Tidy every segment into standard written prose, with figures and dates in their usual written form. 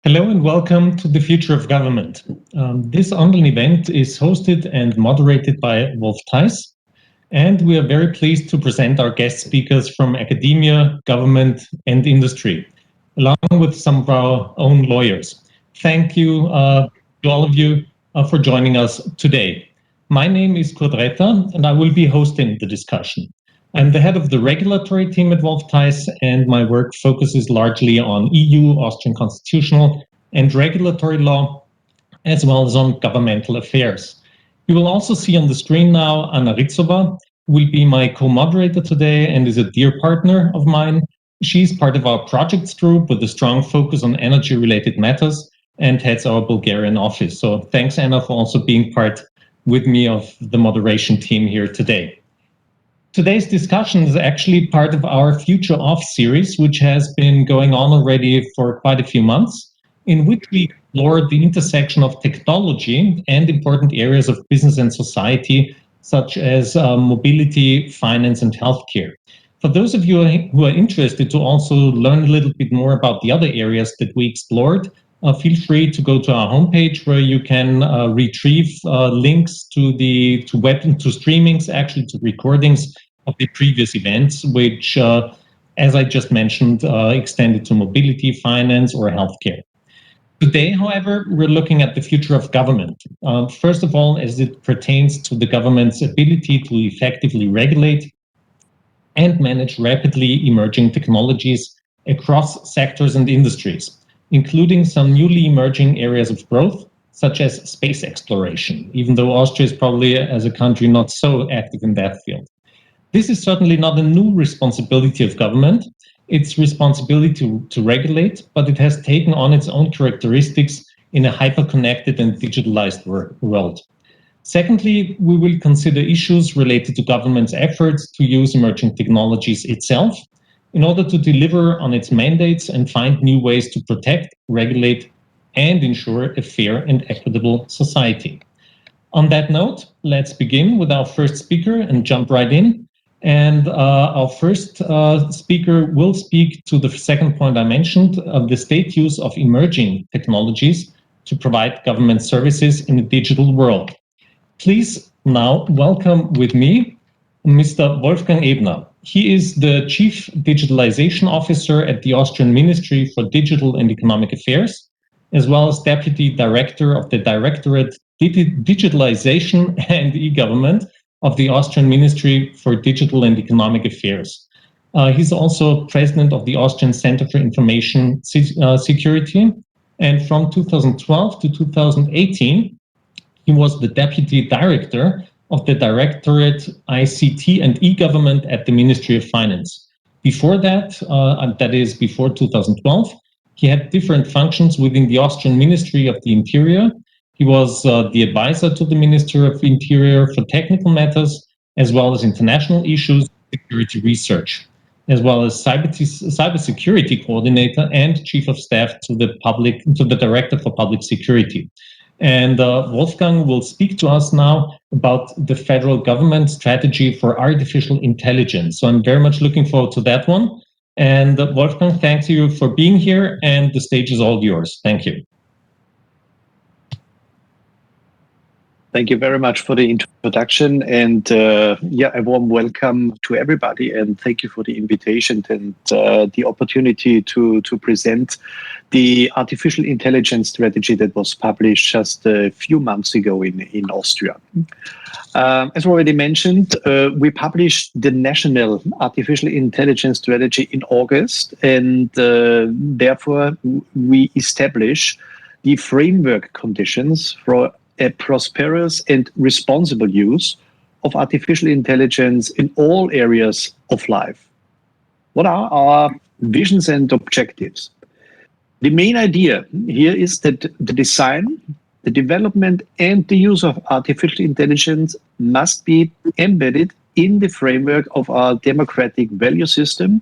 Hello and welcome to the Future of Government. This online event is hosted and moderated by Wolf Theiss, and we are very pleased to present our guest speakers from academia, government, and industry, along with some of our own lawyers. Thank you to all of you for joining us today. My name is Kurt Retter, and I will be hosting the discussion. I'm the head of the regulatory team at Wolf Theiss, and my work focuses largely on EU, Austrian constitutional, and regulatory law, as well as on governmental affairs. You will also see on the screen now Anna Ritzova, who will be my co-moderator today and is a dear partner of mine. She's part of our projects group with a strong focus on energy-related matters and heads our Bulgarian office. So thanks, Anna, for also being part with me of the moderation team here today. Today's discussion is actually part of our Future Off series, which has been going on already for quite a few months, in which we explore the intersection of technology and important areas of business and society, such as mobility, finance, and healthcare. For those of you who are interested to also learn a little bit more about the other areas that we explored, feel free to go to our homepage where you can retrieve links to streamings, actually to recordings of the previous events, which, as I just mentioned, extended to mobility, finance, or healthcare. Today, however, we're looking at the future of government. First of all, as it pertains to the government's ability to effectively regulate and manage rapidly emerging technologies across sectors and industries, including some newly emerging areas of growth, such as space exploration, even though Austria is probably, as a country, not so active in that field. This is certainly not a new responsibility of government. It's responsibility to regulate, but it has taken on its own characteristics in a hyper-connected and digitalized world. Secondly, we will consider issues related to government's efforts to use emerging technologies itself in order to deliver on its mandates and find new ways to protect, regulate, and ensure a fair and equitable society. On that note, let's begin with our first speaker and jump right in. And our first speaker will speak to the second point I mentioned, of the state use of emerging technologies to provide government services in a digital world. Please now welcome with me Mr. Wolfgang Ebner. He is the Chief Digitalization Officer at the Austrian Ministry for Digital and Economic Affairs, as well as Deputy Director of the Directorate Digitalization and E-Government of the Austrian Ministry for Digital and Economic Affairs. He's also president of the Austrian Center for Information Security. And from 2012 to 2018, he was the deputy director of the Directorate ICT and E-Government at the Ministry of Finance. Before that, that is before 2012, he had different functions within the Austrian Ministry of the Interior. He was the advisor to the Minister of Interior for technical matters, as well as international issues, security research, as well as cybersecurity coordinator and chief of staff to the Director for Public Security. And Wolfgang will speak to us now about the federal government strategy for artificial intelligence. So I'm very much looking forward to that one. And Wolfgang, thank you for being here, and the stage is all yours. Thank you. Thank you very much for the introduction, and a warm welcome to everybody, and thank you for the invitation and the opportunity to present the artificial intelligence strategy that was published just a few months ago in Austria. As already mentioned, we published the National Artificial Intelligence Strategy in August, and therefore we establish the framework conditions for a prosperous and responsible use of artificial intelligence in all areas of life. What are our visions and objectives? The main idea here is that the design, the development, and the use of artificial intelligence must be embedded in the framework of our democratic value system.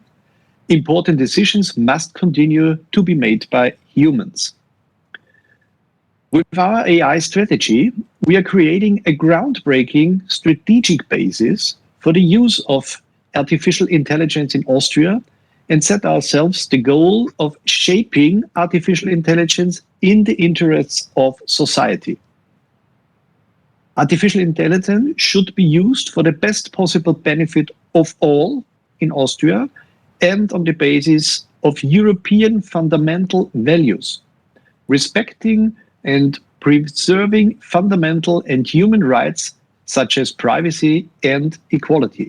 Important decisions must continue to be made by humans. With our AI strategy, we are creating a groundbreaking strategic basis for the use of artificial intelligence in Austria and set ourselves the goal of shaping artificial intelligence in the interests of society. Artificial intelligence should be used for the best possible benefit of all in Austria and on the basis of European fundamental values, respecting and preserving fundamental and human rights such as privacy and equality.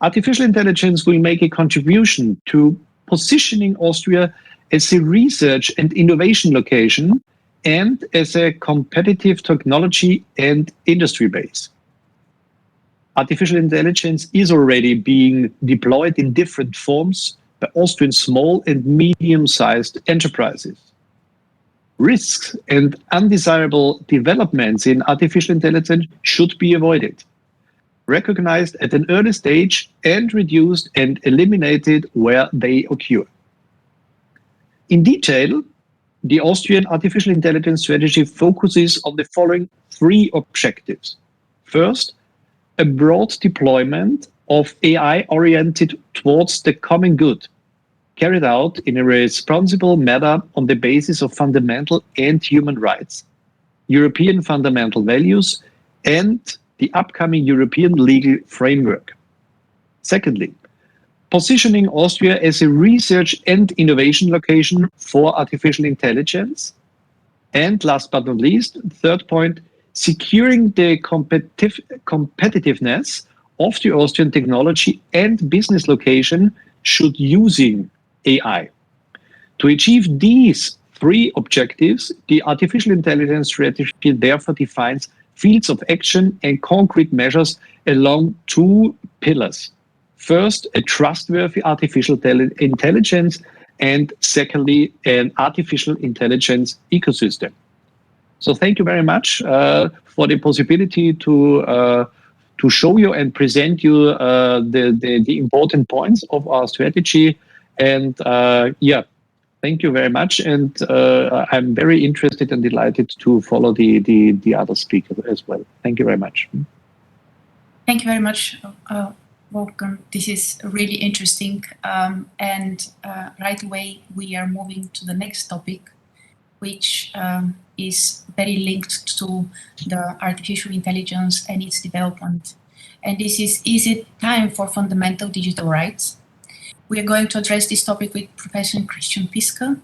Artificial intelligence will make a contribution to positioning Austria as a research and innovation location and as a competitive technology and industry base. Artificial intelligence is already being deployed in different forms by Austrian small and medium-sized enterprises. Risks and undesirable developments in artificial intelligence should be avoided, recognized at an early stage, and reduced and eliminated where they occur. In detail, the Austrian artificial intelligence strategy focuses on the following three objectives. First, a broad deployment of AI oriented towards the common good, carried out in a responsible manner on the basis of fundamental and human rights, European fundamental values, and the upcoming European legal framework. Secondly, positioning Austria as a research and innovation location for artificial intelligence. And last but not least, third point, securing the competitiveness of the Austrian technology and business location should using AI. To achieve these three objectives, the artificial intelligence strategy therefore defines fields of action and concrete measures along two pillars. First, a trustworthy artificial intelligence, and secondly, an artificial intelligence ecosystem. So thank you very much for the possibility to show you and present you the important points of our strategy. And thank you very much. And I'm very interested and delighted to follow the other speakers as well. Thank you very much. Thank you very much, Wolfgang. This is really interesting. And right away, we are moving to the next topic, which is very linked to the artificial intelligence and its development. And this is it time for fundamental digital rights? We are going to address this topic with Professor Christian Piska.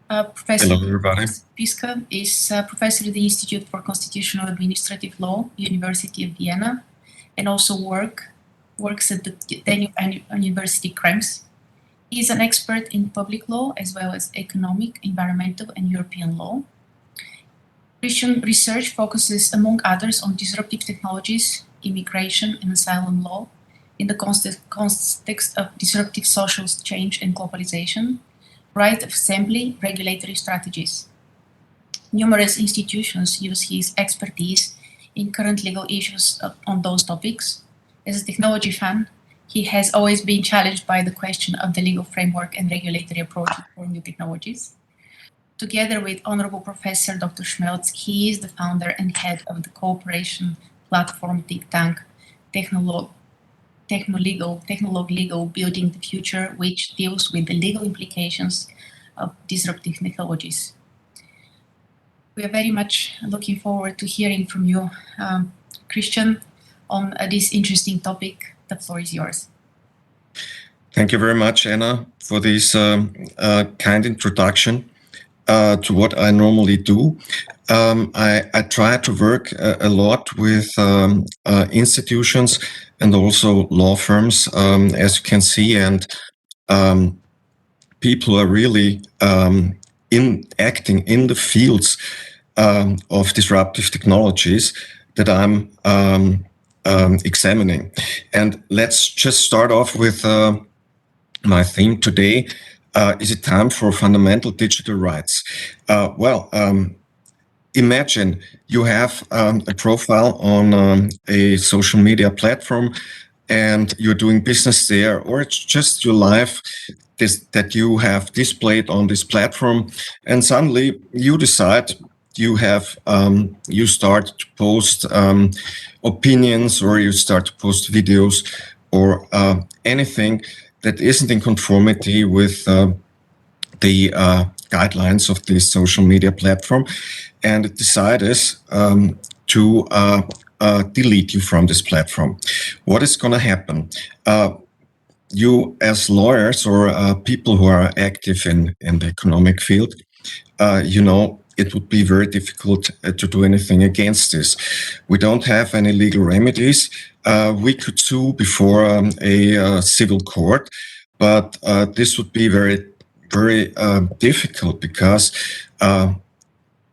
Professor Hello, everybody. Piska is professor at the Institute for Constitutional Administrative Law, University of Vienna, and also works at the Danube University Krems. He is an expert in public law as well as economic, environmental, and European law. Christian research focuses, among others, on disruptive technologies, immigration, and asylum law in the context of disruptive social change and globalization, right of assembly, regulatory strategies. Numerous institutions use his expertise in current legal issues on those topics. As a technology fan, he has always been challenged by the question of the legal framework and regulatory approach for new technologies. Together with Honorable Professor Dr. Schmelz, he is the founder and head of the cooperation platform think tank Technolog Legal Building the Future, which deals with the legal implications of disruptive technologies. We are very much looking forward to hearing from you, Christian, on this interesting topic. The floor is yours. Thank you very much, Anna, for this kind introduction to what I normally do. I try to work a lot with institutions and also law firms, as you can see, and people are really acting in the fields of disruptive technologies that I'm examining. And let's just start off with my theme today. Is it time for fundamental digital rights? Imagine you have a profile on a social media platform and you're doing business there, or it's just your life that you have displayed on this platform, and suddenly you decide you start to post opinions, or you start to post videos or anything that isn't in conformity with the guidelines of this social media platform, and it decides to delete you from this platform. What is going to happen? You, as lawyers or people who are active in the economic field, you know, it would be very difficult to do anything against this. We don't have any legal remedies. We could sue before a civil court, but this would be very, very difficult because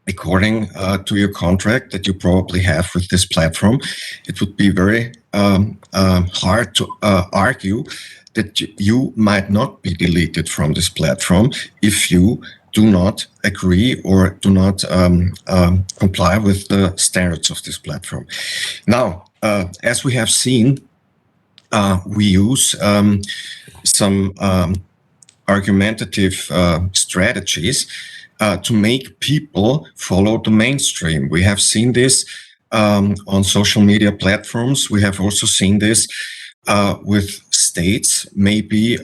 according to your contract that you probably have with this platform, it would be very hard to argue that you might not be deleted from this platform if you do not agree or do not comply with the standards of this platform. Now, as we have seen, we use some argumentative strategies to make people follow the mainstream. We have seen this on social media platforms. We have also seen this with states. Maybe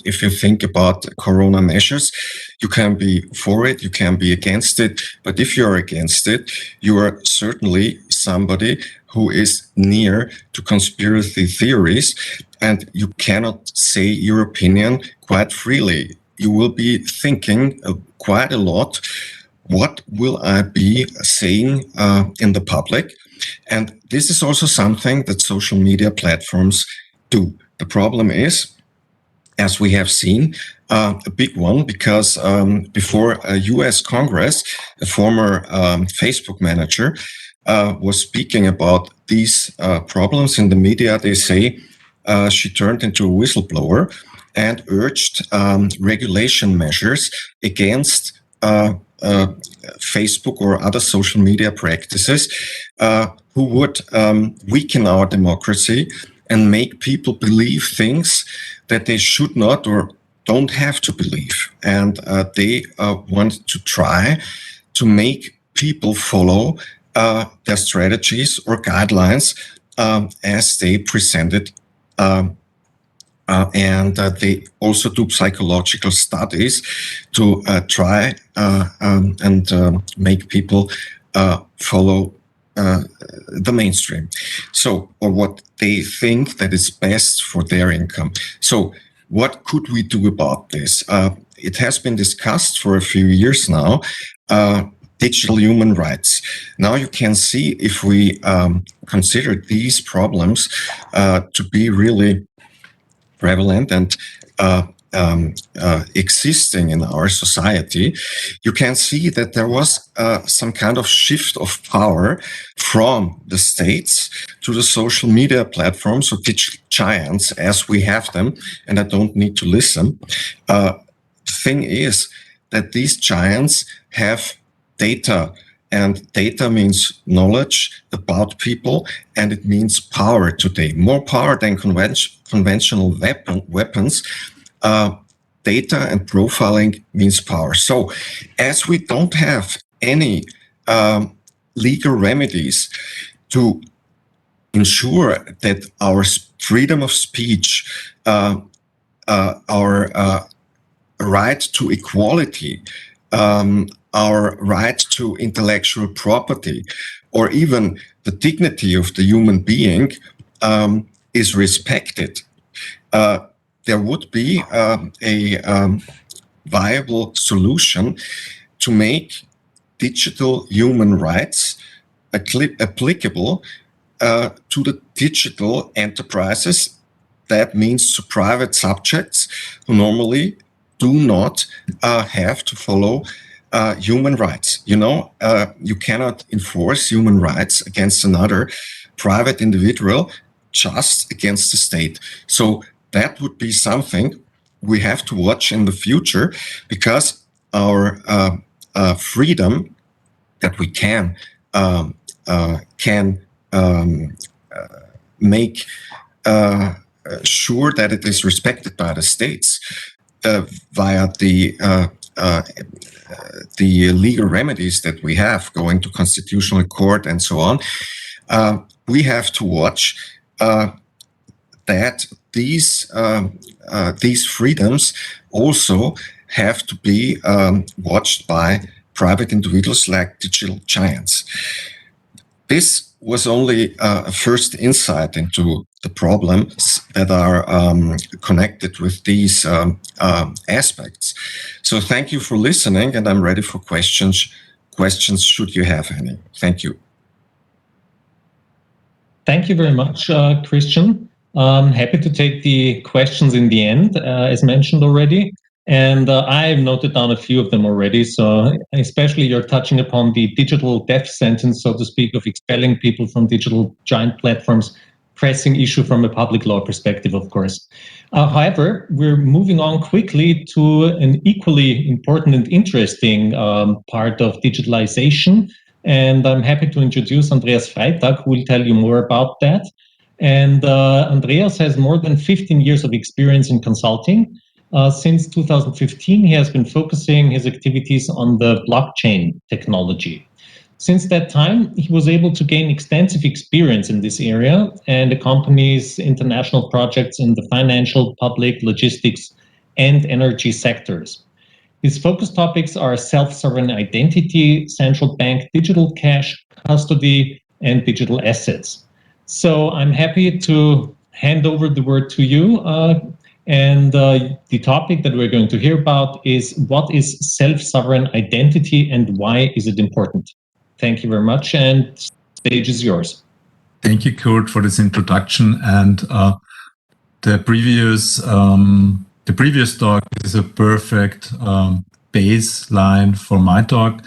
if you think about corona measures, you can be for it, you can be against it. But if you're against it, you are certainly somebody who is near to conspiracy theories, and you cannot say your opinion quite freely. You will be thinking quite a lot, what will I be saying in the public? And this is also something that social media platforms do. The problem is, as we have seen, a big one, because before a US Congress, a former Facebook manager was speaking about these problems in the media. They say she turned into a whistleblower and urged regulation measures against Facebook or other social media practices who would weaken our democracy and make people believe things that they should not or don't have to believe. And they want to try to make people follow their strategies or guidelines as they presented. And they also do psychological studies to try and make people follow the mainstream. So, or what they think that is best for their income. So, what could we do about this? It has been discussed for a few years now. Digital human rights. Now you can see, if we consider these problems to be really prevalent and existing in our society, you can see that there was some kind of shift of power from the states to the social media platforms or digital giants as we have them, and I don't need to listen. The thing is that these giants have data, and data means knowledge about people, and it means power today, more power than conventional weapons. Data and profiling means power. So as we don't have any legal remedies to ensure that our freedom of speech, our right to equality, our right to intellectual property, or even the dignity of the human being is respected, there would be a viable solution to make digital human rights applicable to the digital enterprises. That means to private subjects who normally do not have to follow human rights. You know, you cannot enforce human rights against another private individual just against the state. So that would be something we have to watch in the future, because our freedom that we can make sure that it is respected by the states via the legal remedies that we have, going to constitutional court and so on. We have to watch that these freedoms also have to be watched by private individuals like digital giants. This was only a first insight into the problems that are connected with these aspects. So thank you for listening, and I'm ready for questions should you have any. Thank you. Thank you very much, Christian. Happy to take the questions in the end, as mentioned already. And I've noted down a few of them already. So especially you're touching upon the digital death sentence, so to speak, of expelling people from digital giant platforms, pressing issue from a public law perspective, of course. However, we're moving on quickly to an equally important and interesting part of digitalization. And I'm happy to introduce Andreas Freitag, who will tell you more about that. And Andreas has more than 15 years of experience in consulting. Since 2015, he has been focusing his activities on the blockchain technology. Since that time, he was able to gain extensive experience in this area and accompanies international projects in the financial, public, logistics, and energy sectors. His focus topics are self-sovereign identity, central bank digital cash, custody, and digital assets. So I'm happy to hand over the word to you. The topic that we're going to hear about is what is self-sovereign identity and why is it important? Thank you very much, and stage is yours. Thank you, Kurt, for this introduction. And the previous talk is a perfect baseline for my talk.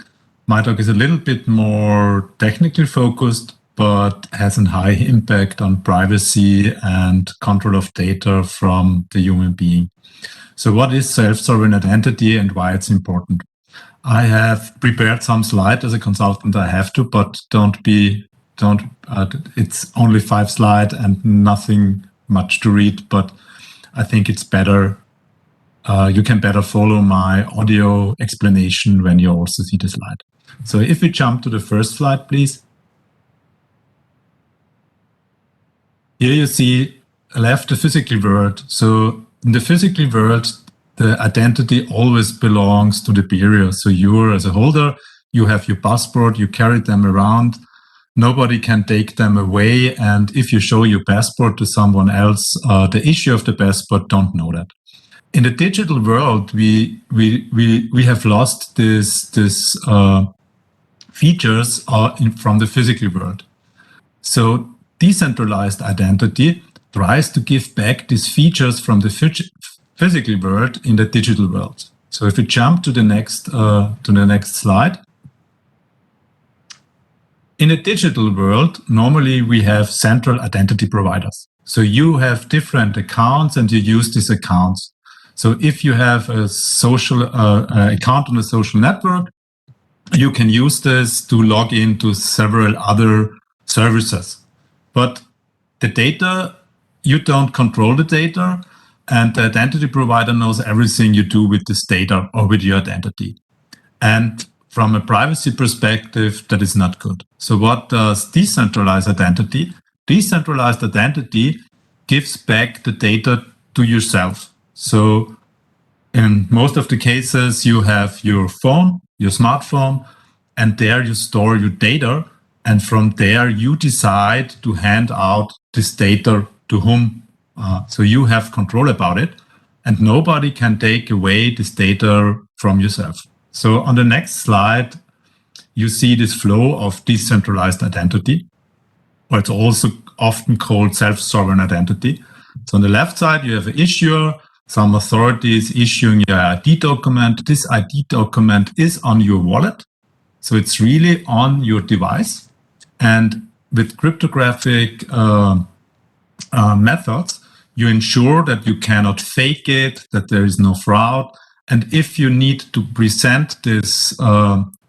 My talk is a little bit more technically focused, but has a high impact on privacy and control of data from the human being. So what is self-sovereign identity and why it's important? I have prepared some slides as a consultant. I have to, but it's only 5 slides and nothing much to read, but I think it's better. You can better follow my audio explanation when you also see the slide. So if we jump to the first slide, please. Here you see left the physical world. So in the physical world, the identity always belongs to the bearer. So you as a holder, you have your passport, you carry them around. Nobody can take them away. And if you show your passport to someone else, the issue of the passport don't know that. In the digital world, we have lost this features from the physical world. So decentralized identity tries to give back these features from the physical world in the digital world. So if we jump to the next slide. In a digital world, normally we have central identity providers. So you have different accounts and you use these accounts. So if you have a social account on a social network, you can use this to log into several other services. But the data, you don't control the data, and the identity provider knows everything you do with this data or with your identity. And from a privacy perspective, that is not good. So what does decentralized identity? Decentralized identity gives back the data to yourself. So in most of the cases, you have your phone, your smartphone, and there you store your data. And from there, you decide to hand out this data to whom. So you have control about it, and nobody can take away this data from yourself. So on the next slide, you see this flow of decentralized identity, or it's also often called self-sovereign identity. So on the left side, you have an issuer. Some authority is issuing your ID document. This ID document is on your wallet. So it's really on your device. And with cryptographic methods, you ensure that you cannot fake it, that there is no fraud. And if you need to present this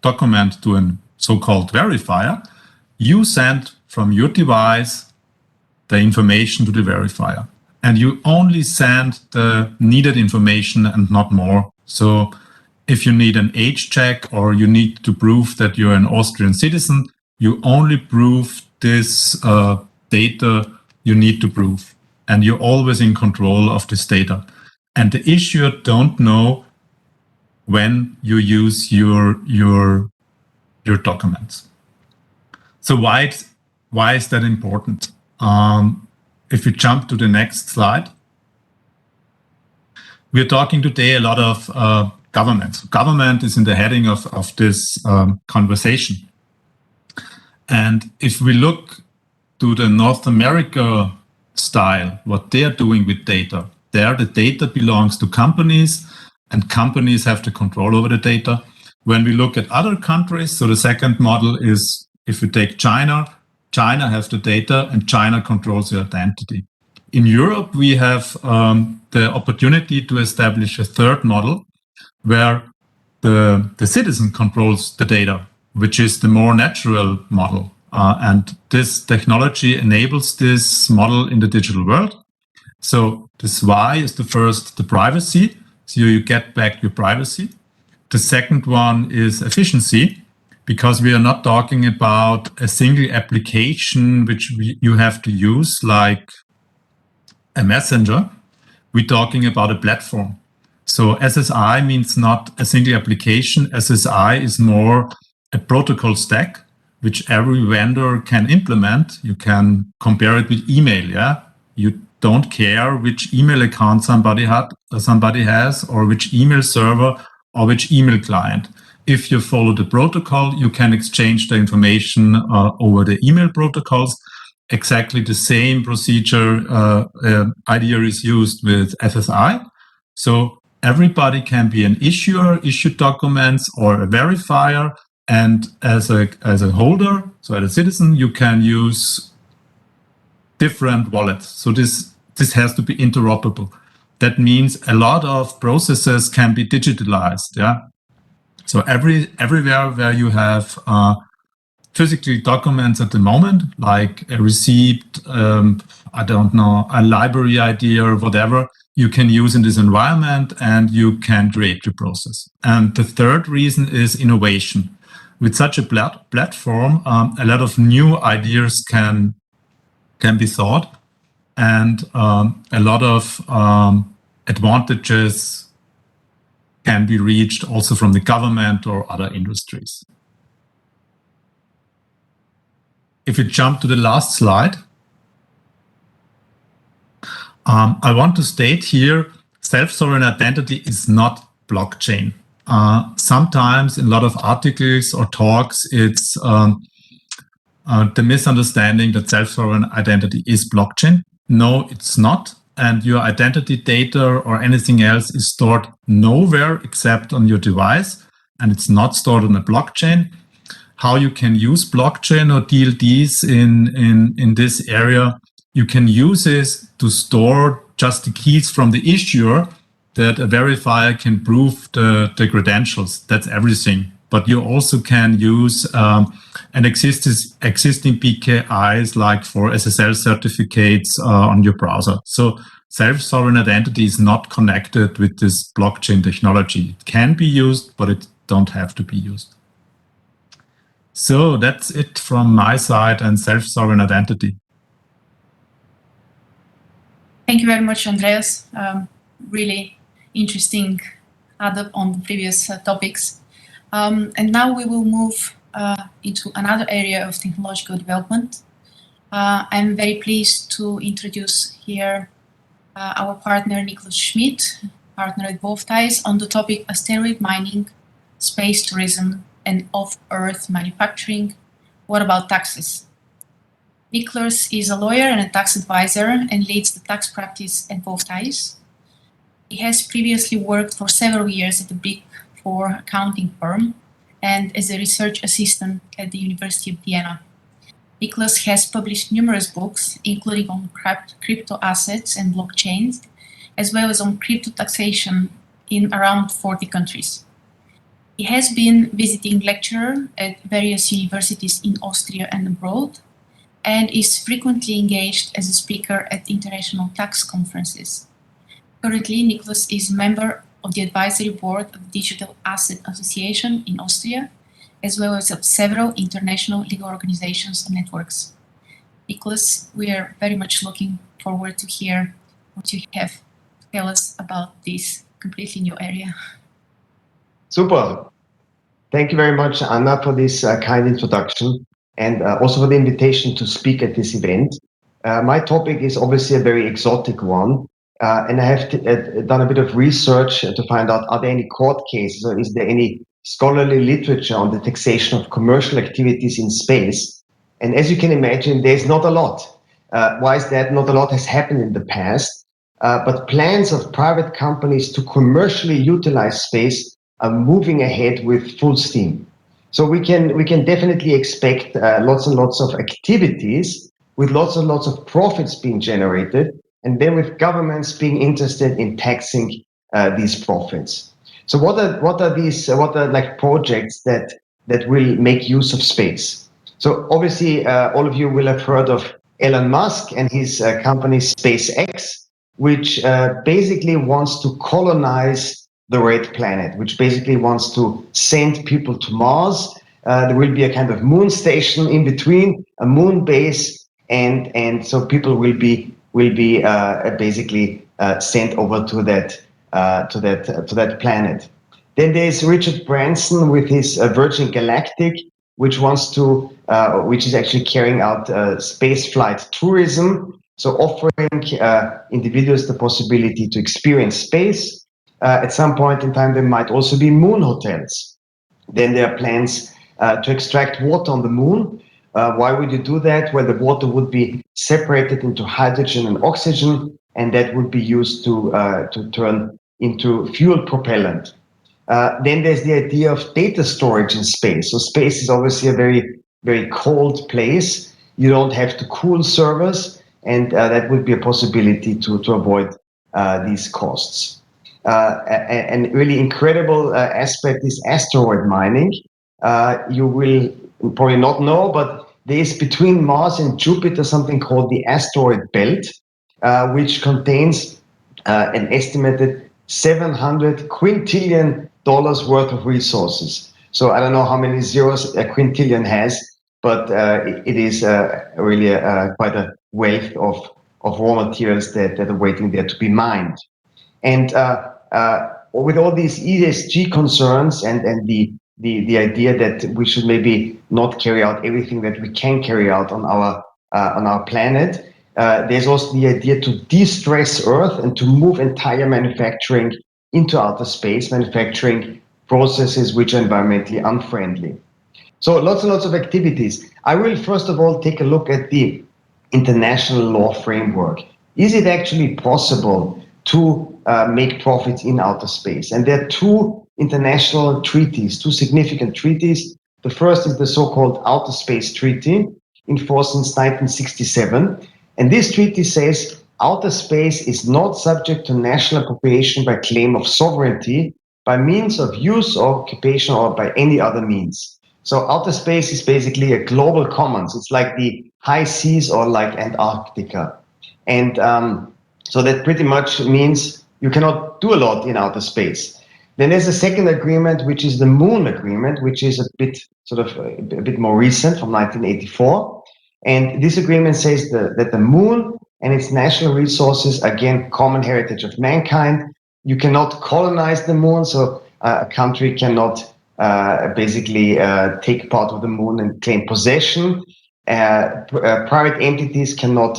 document to a so-called verifier, you send from your device the information to the verifier. And you only send the needed information and not more. So if you need an age check or you need to prove that you're an Austrian citizen, you only prove this data you need to prove. and you're always in control of this data. And the issuer don't know when you use your documents. So why is that important? If we jump to the next slide, we're talking today a lot of government. Government is in the heading of this conversation. And if we look to the North America style, what they're doing with data, there the data belongs to companies and companies have the control over the data. When we look at other countries, so the second model is if we take China, China has the data and China controls the identity. In Europe, we have the opportunity to establish a third model where the citizen controls the data, which is the more natural model. And this technology enables this model in the digital world. So this Y is the first, the privacy. So you get back your privacy. The second one is efficiency, because we are not talking about a single application which you have to use like a messenger. We're talking about a platform. So SSI means not a single application. SSI is more a protocol stack, which every vendor can implement. You can compare it with email. Yeah, you don't care which email account somebody has, or which email server, or which email client. If you follow the protocol, you can exchange the information over the email protocols. Exactly the same procedure idea is used with SSI. So everybody can be an issuer, issue documents, or a verifier. And as a holder, so as a citizen, you can use different wallets. So this has to be interoperable. That means a lot of processes can be digitalized. Yeah. So everywhere where you have physical documents at the moment, like a receipt, I don't know, a library ID or whatever, you can use in this environment and you can create the process. And the third reason is innovation. With such a platform, a lot of new ideas can be thought, and a lot of advantages can be reached also from the government or other industries. If we jump to the last slide, I want to state here, self-sovereign identity is not blockchain. Sometimes in a lot of articles or talks, it's the misunderstanding that self-sovereign identity is blockchain. No, it's not. And your identity data or anything else is stored nowhere except on your device, and it's not stored on a blockchain. How you can use blockchain or DLDs in this area, you can use this to store just the keys from the issuer that a verifier can prove the credentials. That's everything. But you also can use an existing PKIs like for SSL certificates on your browser. So self-sovereign identity is not connected with this blockchain technology. It can be used, but it don't have to be used. So that's it from my side and self-sovereign identity. Thank you very much, Andreas. Really interesting add-up on the previous topics. And now we will move into another area of technological development. I'm very pleased to introduce here our partner Nicholas Schmidt, partner at Theiss, on the topic asteroid mining, space tourism, and off-Earth manufacturing. What about taxes? Nicholas is a lawyer and a tax advisor and leads the tax practice at Theiss. He has previously worked for several years at the Big Four accounting firm and as a research assistant at the University of Vienna. Nicholas has published numerous books, including on crypto assets and blockchains, as well as on crypto taxation in around 40 countries. He has been visiting lecturer at various universities in Austria and abroad, and is frequently engaged as a speaker at international tax conferences. Currently, Nicholas is a member of the advisory board of the Digital Asset Association in Austria, as well as of several international legal organizations and networks. Nicholas, we are very much looking forward to hear what you have to tell us about this completely new area. Super. Thank you very much, Anna, for this kind introduction and also for the invitation to speak at this event. My topic is obviously a very exotic one, and I have done a bit of research to find out, are there any court cases or is there any scholarly literature on the taxation of commercial activities in space? And as you can imagine, there's not a lot. Why is that? Not a lot has happened in the past, but plans of private companies to commercially utilize space are moving ahead with full steam. So we can definitely expect lots and lots of activities with lots and lots of profits being generated, and then with governments being interested in taxing these profits. So what are like projects that will make use of space? So obviously all of you will have heard of Elon Musk and his company SpaceX, which basically wants to colonize the red planet, which basically wants to send people to Mars. There will be a kind of moon station in between, a moon base, and so people will be basically sent over to that planet. Then there's Richard Branson with his Virgin Galactic, which is actually carrying out space flight tourism, so offering individuals the possibility to experience space. At some point in time, there might also be moon hotels. Then there are plans to extract water on the moon. Why would you do that? Well, the water would be separated into hydrogen and oxygen, and that would be used to turn into fuel propellant. Then there's the idea of data storage in space. So space is obviously a very, very cold place. You don't have to cool servers, and that would be a possibility to avoid these costs. And really incredible aspect is asteroid mining. You will probably not know, but there is between Mars and Jupiter something called the asteroid belt, which contains an estimated $700 quintillion worth of resources. So I don't know how many zeros a quintillion has, but it is really quite a wealth of raw materials that are waiting there to be mined. And with all these ESG concerns and the idea that we should maybe not carry out everything that we can carry out on our planet, there's also the idea to de-stress Earth and to move entire manufacturing into outer space, manufacturing processes which are environmentally unfriendly. So lots and lots of activities. I will first of all take a look at the international law framework. Is it actually possible to make profits in outer space? And there are two international treaties, two significant treaties. The first is the so-called Outer Space Treaty, in force since 1967. And this treaty says outer space is not subject to national appropriation by claim of sovereignty, by means of use or occupation or by any other means. So outer space is basically a global commons. It's like the high seas or like Antarctica. And so that pretty much means you cannot do a lot in outer space. Then there's a second agreement, which is the Moon Agreement, which is a bit more recent, from 1984. And this agreement says that the moon and its natural resources, again, common heritage of mankind. You cannot colonize the moon, so a country cannot basically take part of the moon and claim possession. Private entities cannot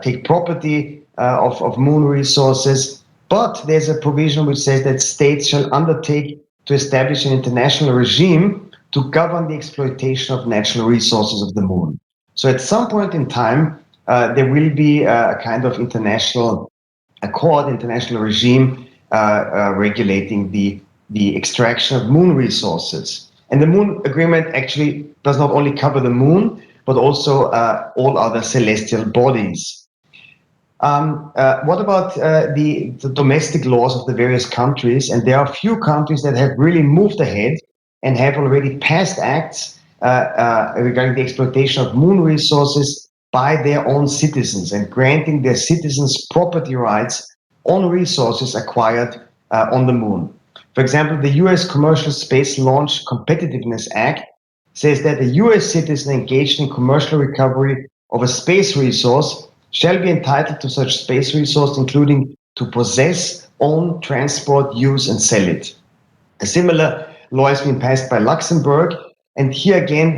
take property of moon resources. But there's a provision which says that states shall undertake to establish an international regime to govern the exploitation of natural resources of the moon. So at some point in time, there will be a kind of international accord, international regime regulating the extraction of moon resources. And the Moon Agreement actually does not only cover the moon, but also all other celestial bodies. What about the domestic laws of the various countries? And there are a few countries that have really moved ahead and have already passed acts regarding the exploitation of moon resources by their own citizens and granting their citizens property rights on resources acquired on the moon. For example, the US Commercial Space Launch Competitiveness Act says that a US citizen engaged in commercial recovery of a space resource shall be entitled to such space resource, including to possess, own, transport, use, and sell it. A similar law has been passed by Luxembourg, and here again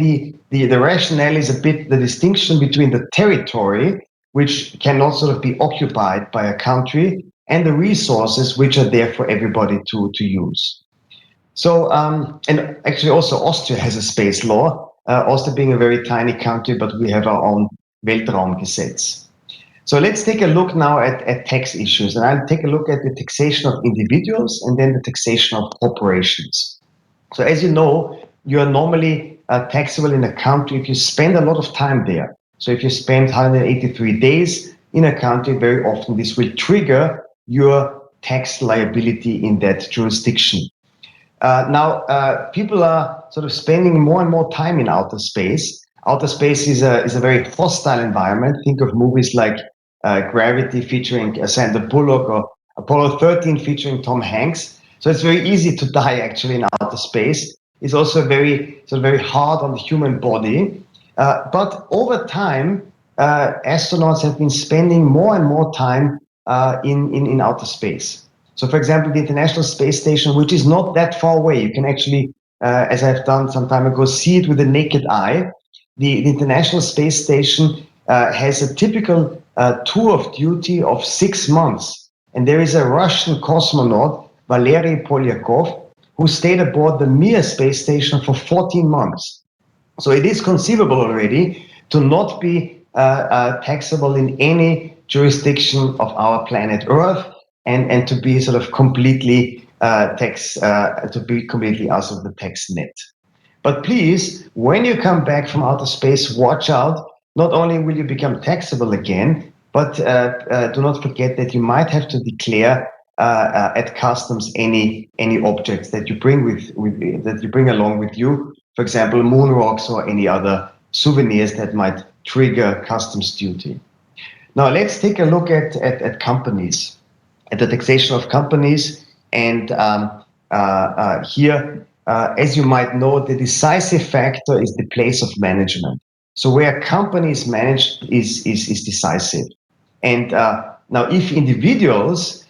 the rationale is a bit the distinction between the territory, which cannot sort of be occupied by a country, and the resources which are there for everybody to use. So, and actually also Austria has a space law, Austria being a very tiny country, but we have our own Weltraumgesetz. So let's take a look now at tax issues, and I'll take a look at the taxation of individuals and then the taxation of corporations. So as you know, you are normally taxable in a country if you spend a lot of time there. So if you spend 183 days in a country, very often this will trigger your tax liability in that jurisdiction. Now, people are sort of spending more and more time in outer space. Outer space is a very hostile environment. Think of movies like Gravity featuring Sandra Bullock or Apollo 13 featuring Tom Hanks. So it's very easy to die actually in outer space. It's also very hard on the human body. But over time, astronauts have been spending more and more time in outer space. So, for example, the International Space Station, which is not that far away, you can actually, as I've done some time ago, see it with the naked eye. The International Space Station has a typical tour of duty of 6 months. And there is a Russian cosmonaut, Valery Polyakov, who stayed aboard the Mir space station for 14 months. So it is conceivable already to not be taxable in any jurisdiction of our planet Earth, and to be sort of completely to be completely out of the tax net. But please, when you come back from outer space, watch out. Not only will you become taxable again, but do not forget that you might have to declare at customs any objects that you bring that you bring along with you. For example, moon rocks or any other souvenirs that might trigger customs duty. Now let's take a look at companies, at the taxation of companies, and here, as you might know, the decisive factor is the place of management. So where a company is managed is decisive. And now, if individuals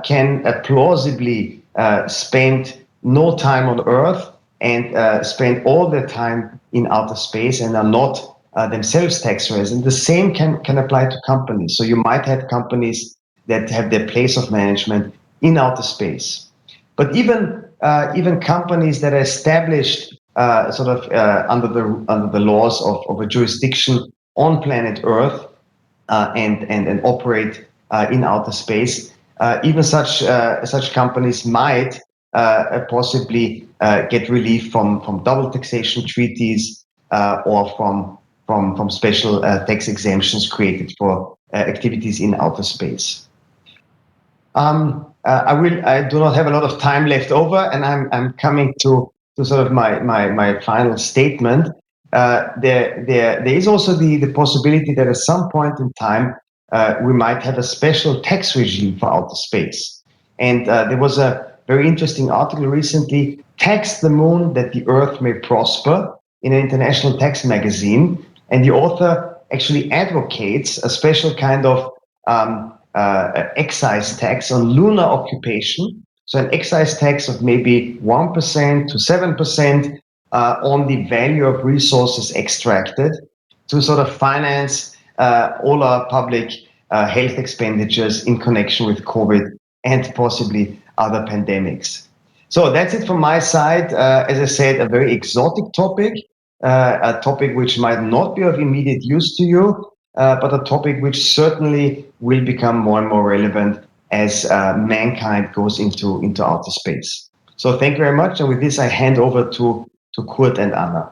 can plausibly spend no time on Earth and spend all their time in outer space and are not themselves tax residents, the same can apply to companies. So you might have companies that have their place of management in outer space. But even companies that are established under the laws of a jurisdiction on planet Earth and operate in outer space, even such companies might possibly get relief from double taxation treaties or from special tax exemptions created for activities in outer space. I do not have a lot of time left over, and I'm coming to sort of my final statement. There is also the possibility that at some point in time we might have a special tax regime for outer space. And there was a very interesting article recently, "Tax the Moon that the Earth may prosper," in an international tax magazine. And the author actually advocates a special kind of excise tax on lunar occupation. So an excise tax of maybe 1% to 7% on the value of resources extracted to sort of finance all our public health expenditures in connection with COVID and possibly other pandemics. So that's it from my side. As I said, a very exotic topic, a topic which might not be of immediate use to you, but a topic which certainly will become more and more relevant as mankind goes into outer space. So thank you very much. And with this, I hand over to Kurt and Anna.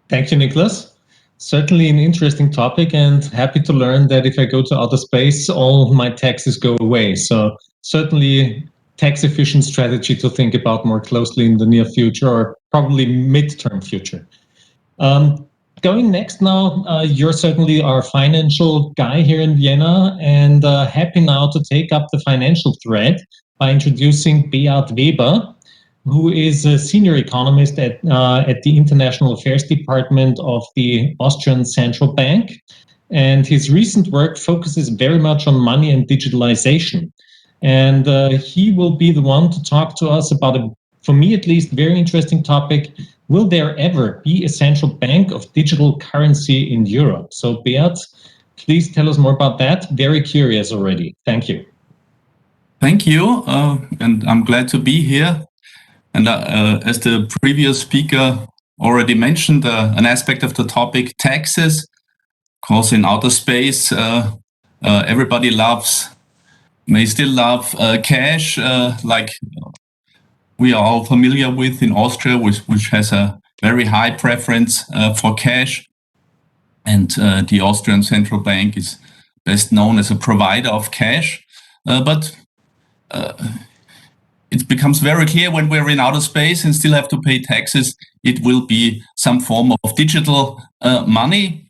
Thank you, Niklas. Certainly an interesting topic, and happy to learn that if I go to outer space, all my taxes go away. So certainly tax efficient strategy to think about more closely in the near future, or probably midterm future. Going next now, you're certainly our financial guy here in Vienna, and happy now to take up the financial thread by introducing Beat Weber. who is a senior economist at the International Affairs Department of the Austrian Central Bank. And his recent work focuses very much on money and digitalization. And he will be the one to talk to us about a, for me at least, very interesting topic. Will there ever be a central bank of digital currency in Europe? So Beat, please tell us more about that. Very curious already. Thank you. Thank you, and I'm glad to be here. And as the previous speaker already mentioned, an aspect of the topic, taxes. Of course, in outer space, everybody may still love cash, like we are all familiar with in Austria, which has a very high preference for cash. And the Austrian Central Bank is best known as a provider of cash. But it becomes very clear when we're in outer space and still have to pay taxes, it will be some form of digital money.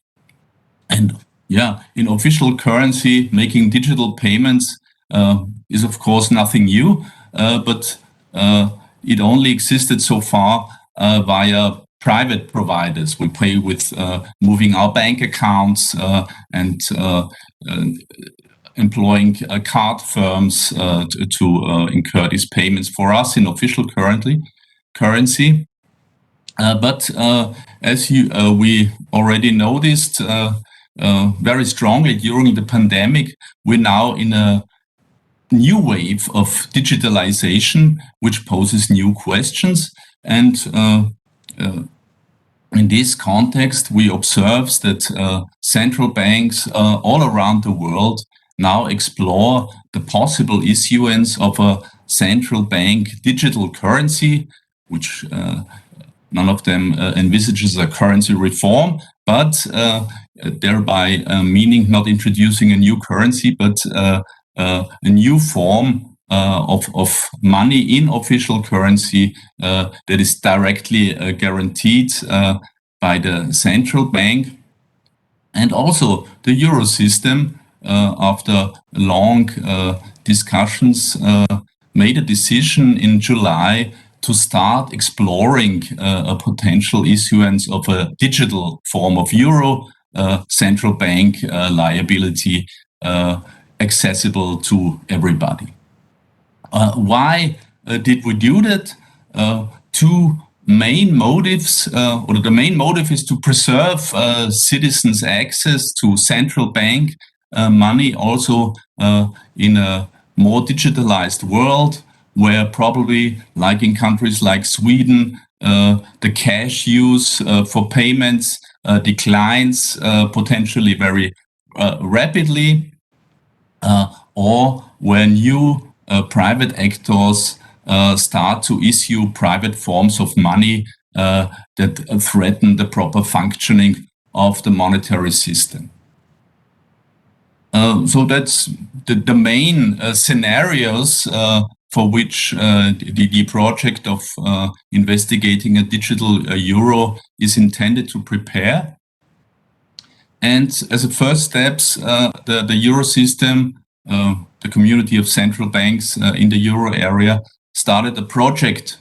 And yeah, in official currency, making digital payments is of course nothing new, but it only existed so far via private providers. We pay with moving our bank accounts and employing card firms to incur these payments for us in official currency. But as we already noticed very strongly during the pandemic, we're now in a new wave of digitalization, which poses new questions. And in this context, we observe that central banks all around the world now explore the possible issuance of a central bank digital currency, which none of them envisages a currency reform, but thereby meaning not introducing a new currency, but a new form of money in official currency that is directly guaranteed by the central bank. And also the euro system, after long discussions, made a decision in July to start exploring a potential issuance of a digital form of euro, central bank liability, accessible to everybody. Why did we do that? Two main motives, or the main motive is to preserve citizens' access to central bank money also in a more digitalized world, where probably, like in countries like Sweden, the cash use for payments declines potentially very rapidly, or where new private actors start to issue private forms of money that threaten the proper functioning of the monetary system. So that's the main scenarios for which the project of investigating a digital euro is intended to prepare. And as a first steps, the euro system, the community of central banks in the euro area, started a project,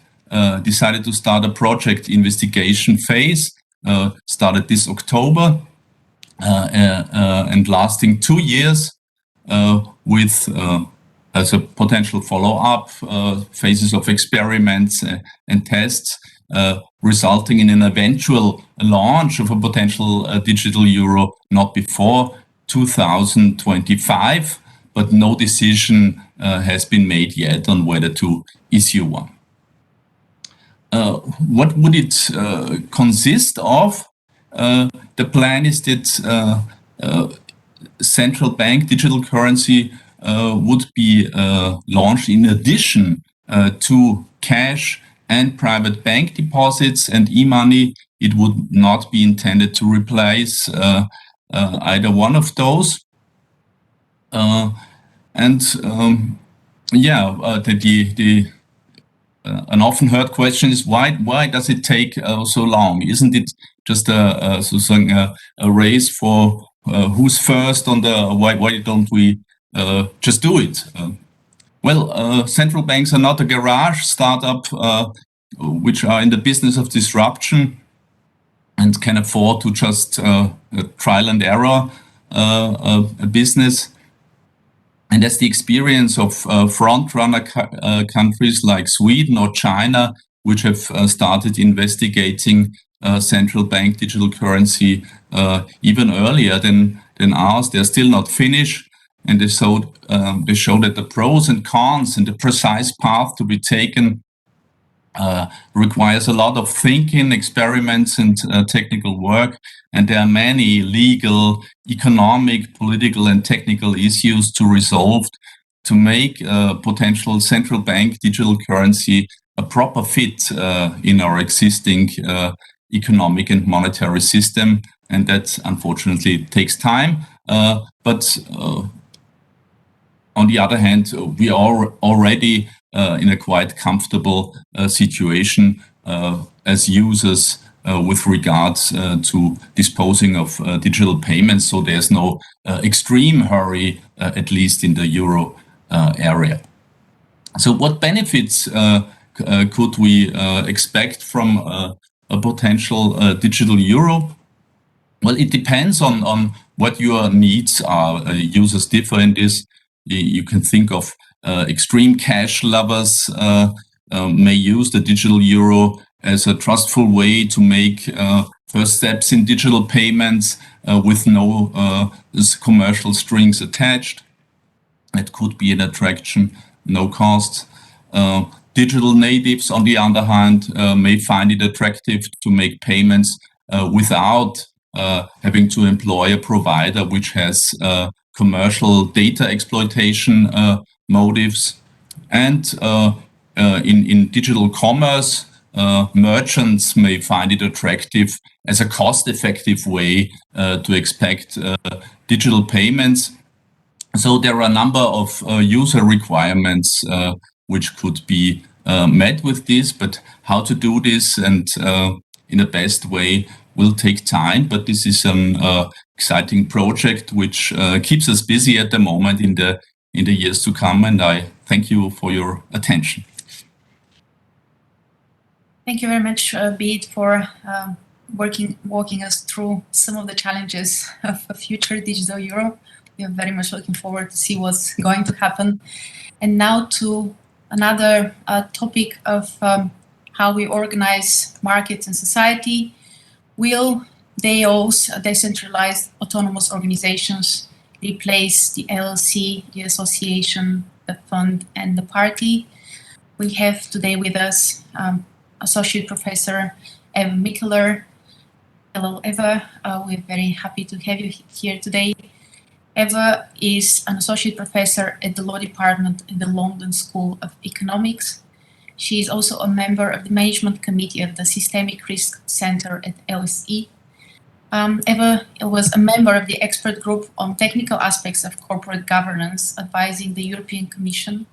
decided to start a project investigation phase, started this October, and lasting 2 years with as a potential follow-up phases of experiments and tests, resulting in an eventual launch of a potential digital euro not before 2025, but no decision has been made yet on whether to issue one. What would it consist of? The plan is that central bank digital currency would be launched in addition to cash and private bank deposits and e-money. It would not be intended to replace either one of those. An often heard question is why does it take so long? Isn't it just a race for who's first on the why don't we just do it? Well, central banks are not a garage startup which are in the business of disruption and can afford to just trial and error a business. And that's the experience of front-runner countries like Sweden or China, which have started investigating central bank digital currency even earlier than ours. They're still not finished, and they show that the pros and cons and the precise path to be taken requires a lot of thinking, experiments, and technical work. And there are many legal, economic, political, and technical issues to resolve to make potential central bank digital currency a proper fit in our existing economic and monetary system. And that unfortunately takes time. But on the other hand, we are already in a quite comfortable situation as users with regards to disposing of digital payments. So there's no extreme hurry, at least in the euro area. So what benefits could we expect from a potential digital euro? Well, it depends on what your needs are. Users differ in this. You can think of extreme cash lovers may use the digital euro as a trustful way to make first steps in digital payments with no commercial strings attached. That could be an attraction, no cost. Digital natives, on the other hand, may find it attractive to make payments without having to employ a provider which has commercial data exploitation motives. And in digital commerce, merchants may find it attractive as a cost-effective way to expect digital payments. So there are a number of user requirements which could be met with this, but how to do this and in the best way will take time. But this is an exciting project which keeps us busy at the moment in the years to come. And I thank you for your attention. Thank you very much, Beat, for walking us through some of the challenges of a future digital euro. We are very much looking forward to see what's going to happen. And now to another topic of how we organize markets and society. Will DAOs, decentralized autonomous organizations, replace the LLC, the association, the fund, and the party? We have today with us Associate Professor Eva Mikkeler. Hello, Eva. We're very happy to have you here today. Eva is an associate professor at the law department in the London School of Economics. She is also a member of the management committee of the Systemic Risk Center at LSE. Eva was a member of the expert group on technical aspects of corporate governance, advising the European Commission,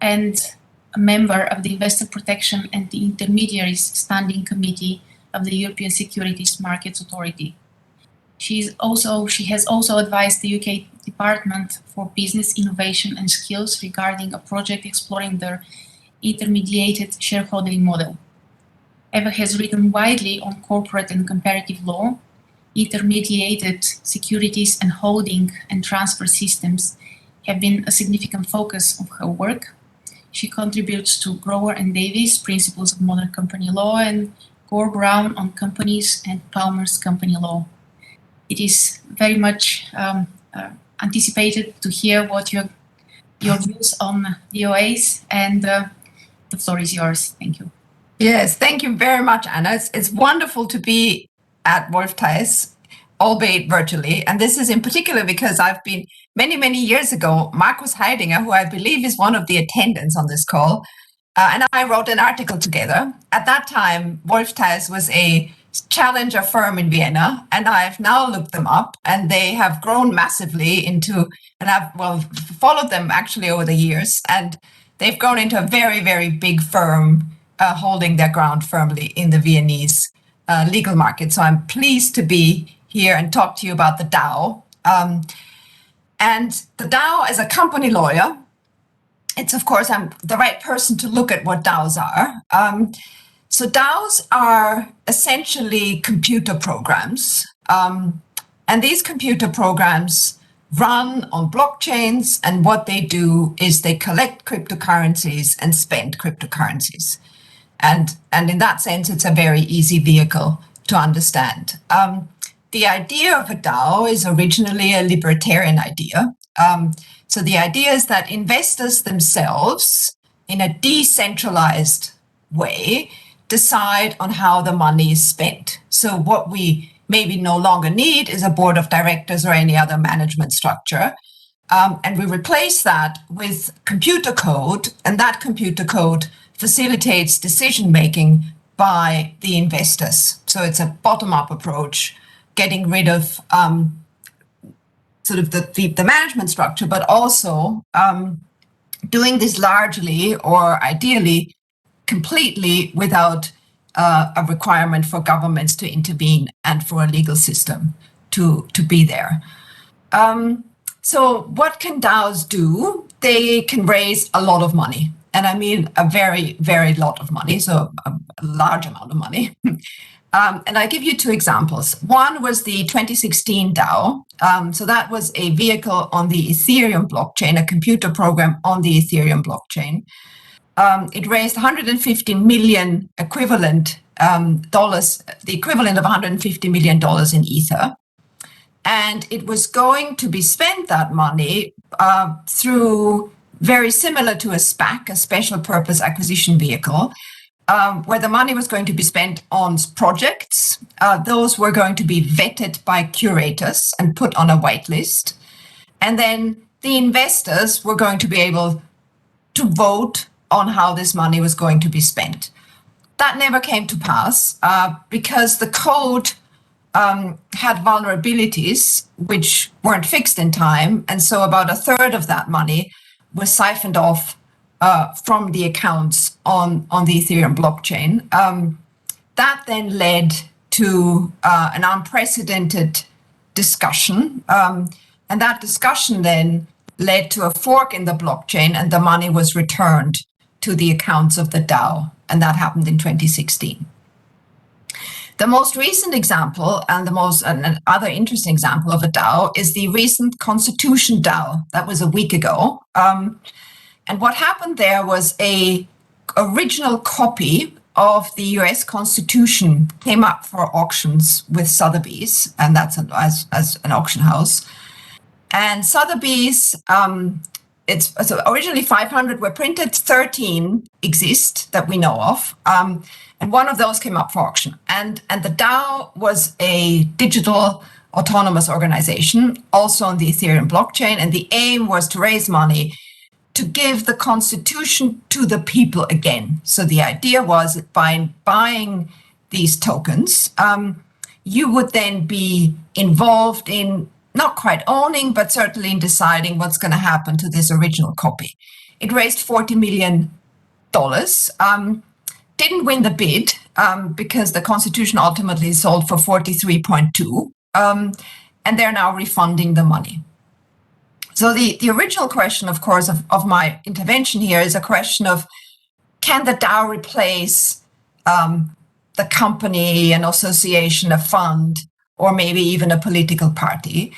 and a member of the Investor Protection and the Intermediaries Standing Committee of the European Securities Markets Authority. She has also advised the UK Department for Business Innovation and Skills regarding a project exploring their intermediated shareholding model. Eva has written widely on corporate and comparative law. Intermediated securities and holding and transfer systems have been a significant focus of her work. She contributes to Grover and Davis, Principles of Modern Company Law, and Gore Brown on Companies and Palmer's Company Law. It is very much anticipated to hear what your views on DOAs, and the floor is yours. Thank you. Yes, thank you very much, Anna. It's wonderful to be at Theiss, albeit virtually. And this is in particular because I've been many years ago, Markus Heidinger, who I believe is one of the attendants on this call, and I wrote an article together. At that time, Theiss was a challenger firm in Vienna, and I've now looked them up, and they have grown massively into, and I've followed them actually over the years, and they've grown into a very big firm holding their ground firmly in the Viennese legal market. So I'm pleased to be here and talk to you about the DAO. And the DAO, as a company lawyer, it's of course, I'm the right person to look at what DAOs are. So DAOs are essentially computer programs. And these computer programs run on blockchains, and what they do is they collect cryptocurrencies and spend cryptocurrencies. And in that sense, it's a very easy vehicle to understand. The idea of a DAO is originally a libertarian idea. So the idea is that investors themselves, in a decentralized way, decide on how the money is spent. So what we maybe no longer need is a board of directors or any other management structure. And we replace that with computer code, and that computer code facilitates decision-making by the investors. So it's a bottom-up approach, getting rid of sort of the management structure, but also doing this largely or ideally completely without a requirement for governments to intervene and for a legal system to be there. So what can DAOs do? They can raise a lot of money. And I mean a very, very lot of money, so a large amount of money. And I give you two examples. One was the 2016 DAO. So that was a vehicle on the Ethereum blockchain, a computer program on the Ethereum blockchain. It raised 150 million equivalent dollars, the equivalent of $150 million in Ether. And it was going to be spent, that money, through very similar to a SPAC, a special purpose acquisition vehicle, where the money was going to be spent on projects. Those were going to be vetted by curators and put on a whitelist. And then the investors were going to be able to vote on how this money was going to be spent. That never came to pass because the code had vulnerabilities which weren't fixed in time. And so about a third of that money was siphoned off from the accounts on the Ethereum blockchain. That then led to an unprecedented discussion. And that discussion then led to a fork in the blockchain, and the money was returned to the accounts of the DAO. And that happened in 2016. The most recent example and and other interesting example of a DAO is the recent Constitution DAO. That was a week ago. And what happened there was a original copy of the US Constitution came up for auctions with Sotheby's, and that's as an auction house. And Sotheby's, so originally 500 were printed, 13 exist that we know of. And one of those came up for auction. And the DAO was a digital autonomous organization, also on the Ethereum blockchain. And the aim was to raise money to give the Constitution to the people again. So the idea was that by buying these tokens, you would then be involved in not quite owning, but certainly in deciding what's going to happen to this original copy. It raised $40 million. Didn't win the bid because the Constitution ultimately sold for 43.2, and they're now refunding the money. So the original question, of course, of my intervention here is a question of, can the DAO replace the company, an association, a fund, or maybe even a political party?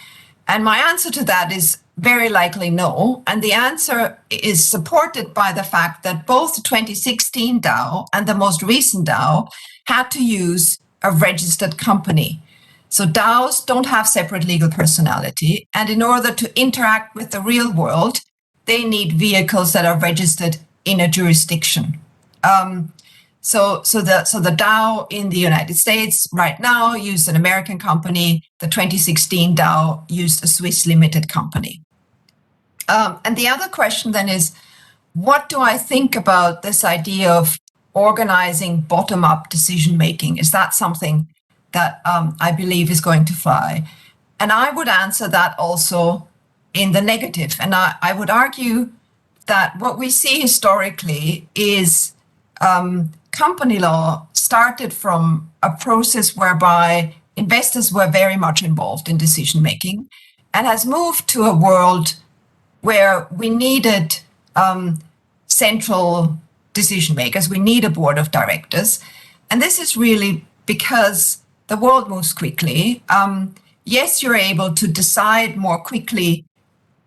And my answer to that is very likely no. And the answer is supported by the fact that both the 2016 DAO and the most recent DAO had to use a registered company. So DAOs don't have separate legal personality. And in order to interact with the real world, they need vehicles that are registered in a jurisdiction. So the DAO in the United States right now used an American company. The 2016 DAO used a Swiss limited company. And the other question then is, what do I think about this idea of organizing bottom-up decision-making? Is that something that I believe is going to fly? And I would answer that also in the negative. And I would argue that what we see historically is company law started from a process whereby investors were very much involved in decision-making and has moved to a world where we needed central decision makers. We need a board of directors. And this is really because the world moves quickly. Yes, you're able to decide more quickly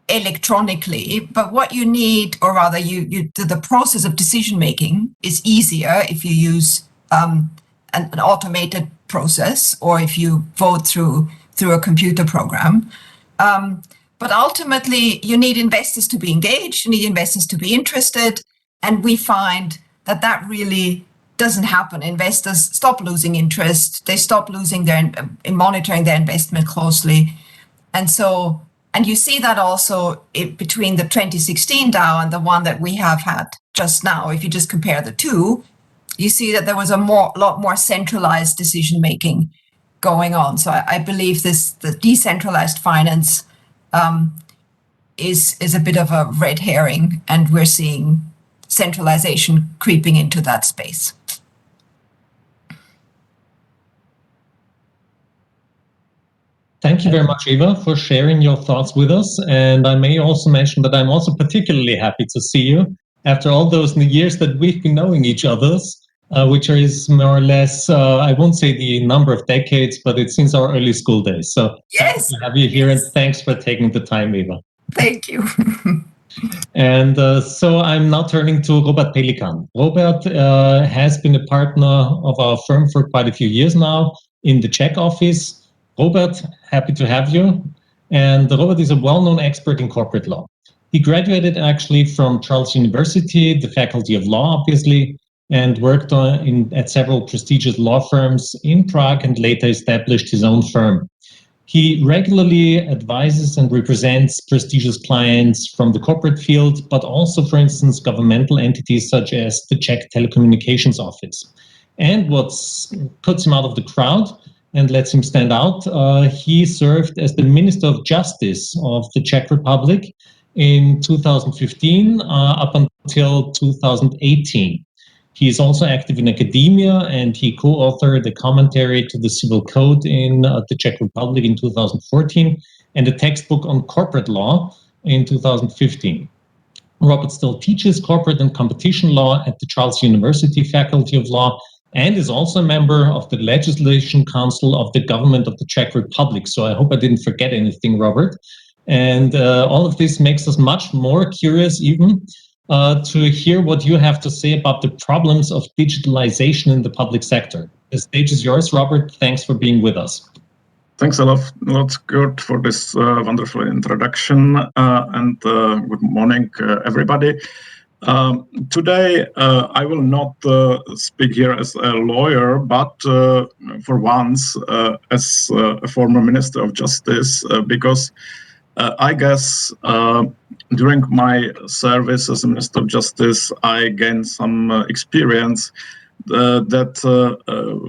electronically, but what you need, or rather the process of decision making is easier if you use an automated process, or if you vote through a computer program. But ultimately, you need investors to be engaged, you need investors to be interested, and we find that really doesn't happen. Investors stop losing interest, they stop losing in monitoring their investment closely. And you see that also between the 2016 DAO and the one that we have had just now. If you just compare the two, you see that there was a lot more centralized decision making going on. So I believe the decentralized finance is a bit of a red herring, and we're seeing centralization creeping into that space. Thank you very much, Eva, for sharing your thoughts with us. And I may also mention that I'm also particularly happy to see you after all those years that we've been knowing each other, which is more or less, I won't say the number of decades, but it's since our early school days. So yes, happy to have you here, and thanks for taking the time, Eva. Thank you. And so I'm now turning to Robert Pelican. Robert has been a partner of our firm for quite a few years now in the Czech office. Robert, happy to have you. And Robert is a well-known expert in corporate law. He graduated actually from Charles University, the Faculty of Law, obviously, and worked at several prestigious law firms in Prague, and later established his own firm. He regularly advises and represents prestigious clients from the corporate field, but also, for instance, governmental entities such as the Czech Telecommunications Office. And what puts him out of the crowd and lets him stand out, he served as the Minister of Justice of the Czech Republic in 2015 up until 2018. He is also active in academia, and he co-authored a commentary to the Civil Code in the Czech Republic in 2014 and a textbook on corporate law in 2015. Robert still teaches corporate and competition law at the Charles University Faculty of Law, and is also a member of the Legislation Council of the Government of the Czech Republic. So I hope I didn't forget anything, Robert. And all of this makes us much more curious even to hear what you have to say about the problems of digitalization in the public sector. The stage is yours, Robert. Thanks for being with us. Thanks a lot, Kurt, for this wonderful introduction, and good morning, everybody. Today, I will not speak here as a lawyer, but for once as a former Minister of Justice, because I guess during my service as a Minister of Justice, I gained some experience that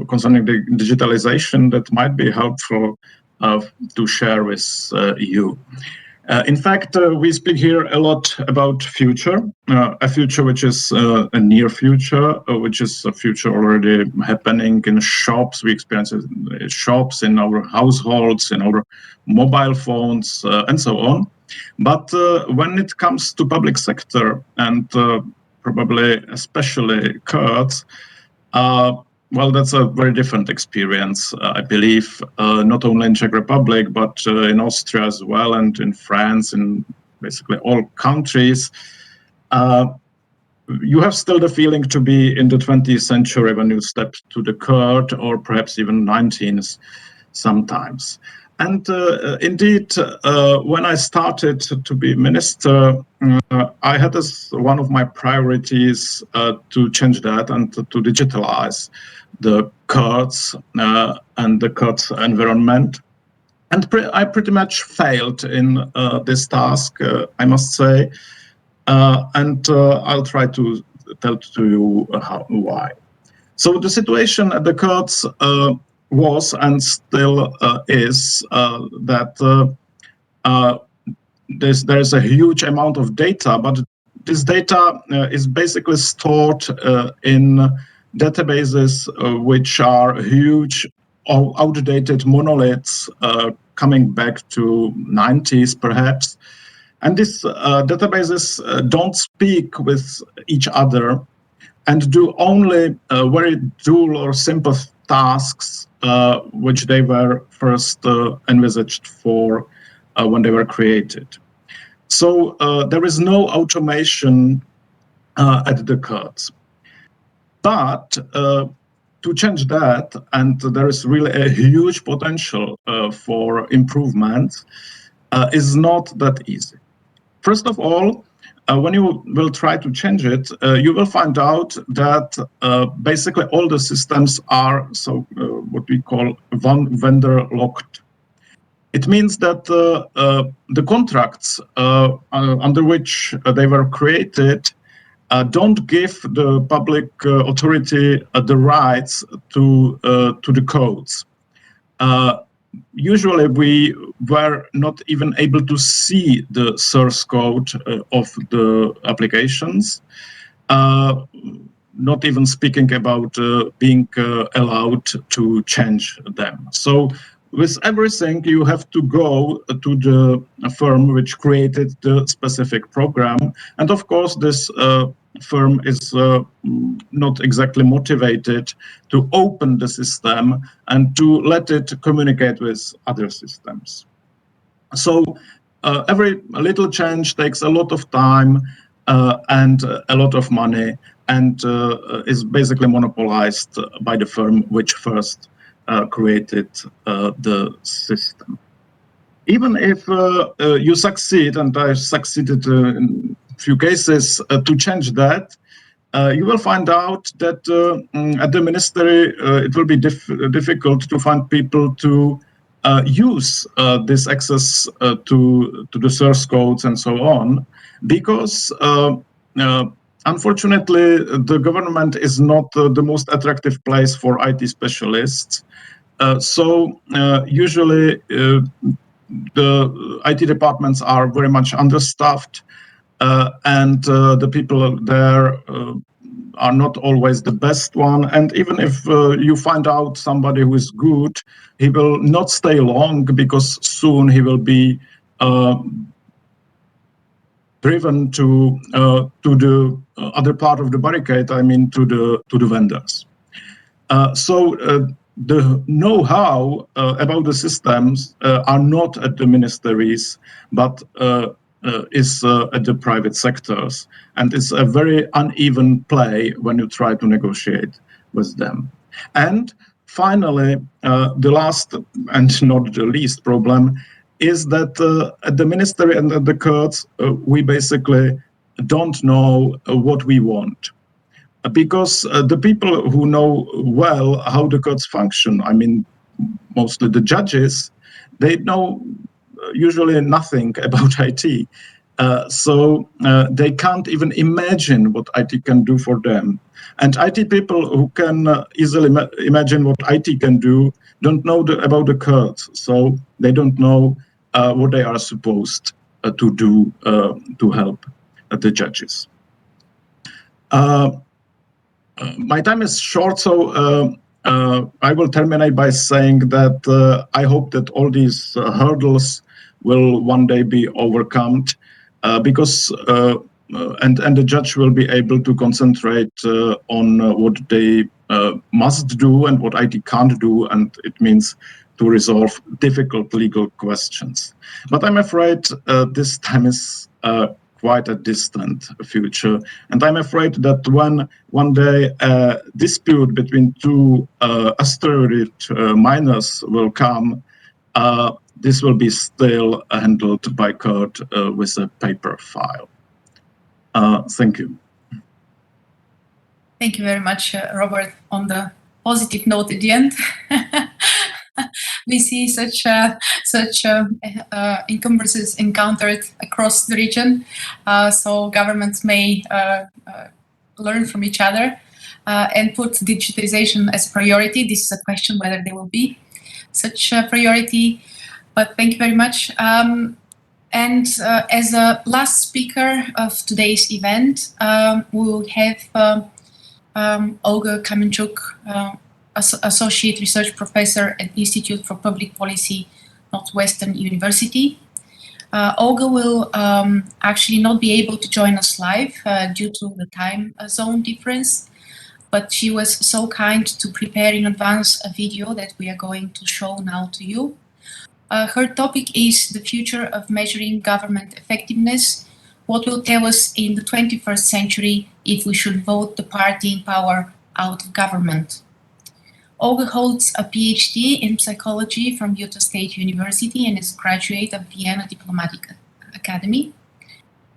concerning the digitalization that might be helpful to share with you. In fact, we speak here a lot about future, a future which is a near future, which is a future already happening in shops. We experience it in shops, in our households, in our mobile phones, and so on. But when it comes to public sector, and probably especially courts, well, that's a very different experience, I believe, not only in Czech Republic, but in Austria as well, and in France, in basically all countries. You have still the feeling to be in the 20th century when you step to the court, or perhaps even 19th sometimes. And indeed, when I started to be minister, I had as one of my priorities to change that and to digitalize the courts and the court environment. And I pretty much failed in this task, I must say. And I'll try to tell to you why. So the situation at the courts was and still is that there's a huge amount of data, but this data is basically stored in databases which are huge, outdated monoliths coming back to 90s perhaps. And these databases don't speak with each other and do only very dual or simple tasks which they were first envisaged for when they were created. So there is no automation at the cards. But to change that, and there is really a huge potential for improvement, is not that easy. First of all, when you will try to change it, you will find out that basically all the systems are what we call one vendor locked. It means that the contracts under which they were created don't give the public authority the rights to the codes. Usually we were not even able to see the source code of the applications, not even speaking about being allowed to change them. So with everything, you have to go to the firm which created the specific program. And of course, this firm is not exactly motivated to open the system and to let it communicate with other systems. So every little change takes a lot of time and a lot of money, and is basically monopolized by the firm which first created the system. Even if you succeed, and I succeeded in a few cases to change that, you will find out that at the ministry it will be difficult to find people to use this access to the source codes and so on, because unfortunately the government is not the most attractive place for IT specialists. So usually the IT departments are very much understaffed, and the people there are not always the best one. And even if you find out somebody who is good, he will not stay long, because soon he will be driven to the other part of the barricade. I mean, to the vendors. So the know-how about the systems are not at the ministries, but is at the private sectors, and it's a very uneven play when you try to negotiate with them. And finally, the last and not the least problem is that at the ministry and at the courts, we basically don't know what we want. Because the people who know well how the courts function, I mean, mostly the judges, they know usually nothing about IT. So they can't even imagine what IT can do for them. And IT people who can easily imagine what IT can do don't know about the courts. So they don't know what they are supposed to do to help the judges. My time is short, so I will terminate by saying that I hope that all these hurdles will one day be overcome, because and the judge will be able to concentrate on what they must do and what IT can't do, and it means to resolve difficult legal questions. But I'm afraid this time is quite a distant future. And I'm afraid that when one day a dispute between two asteroid miners will come, this will be still handled by court with a paper file. Thank you. Thank you very much, Robert, on the positive note at the end. We see such encumbrances encountered across the region, so governments may learn from each other and put digitalization as a priority. This is a question whether there will be such a priority, but thank you very much. And as a last speaker of today's event, we will have Olga Kamenchuk, Associate Research Professor at Institute for Public Policy, Northwestern University. Olga will actually not be able to join us live due to the time zone difference, but she was so kind to prepare in advance a video that we are going to show now to you. Her topic is the future of measuring government effectiveness. What will tell us in the 21st century if we should vote the party in power out of government? Olga holds a PhD in psychology from Utah State University and is a graduate of Vienna Diplomatic Academy.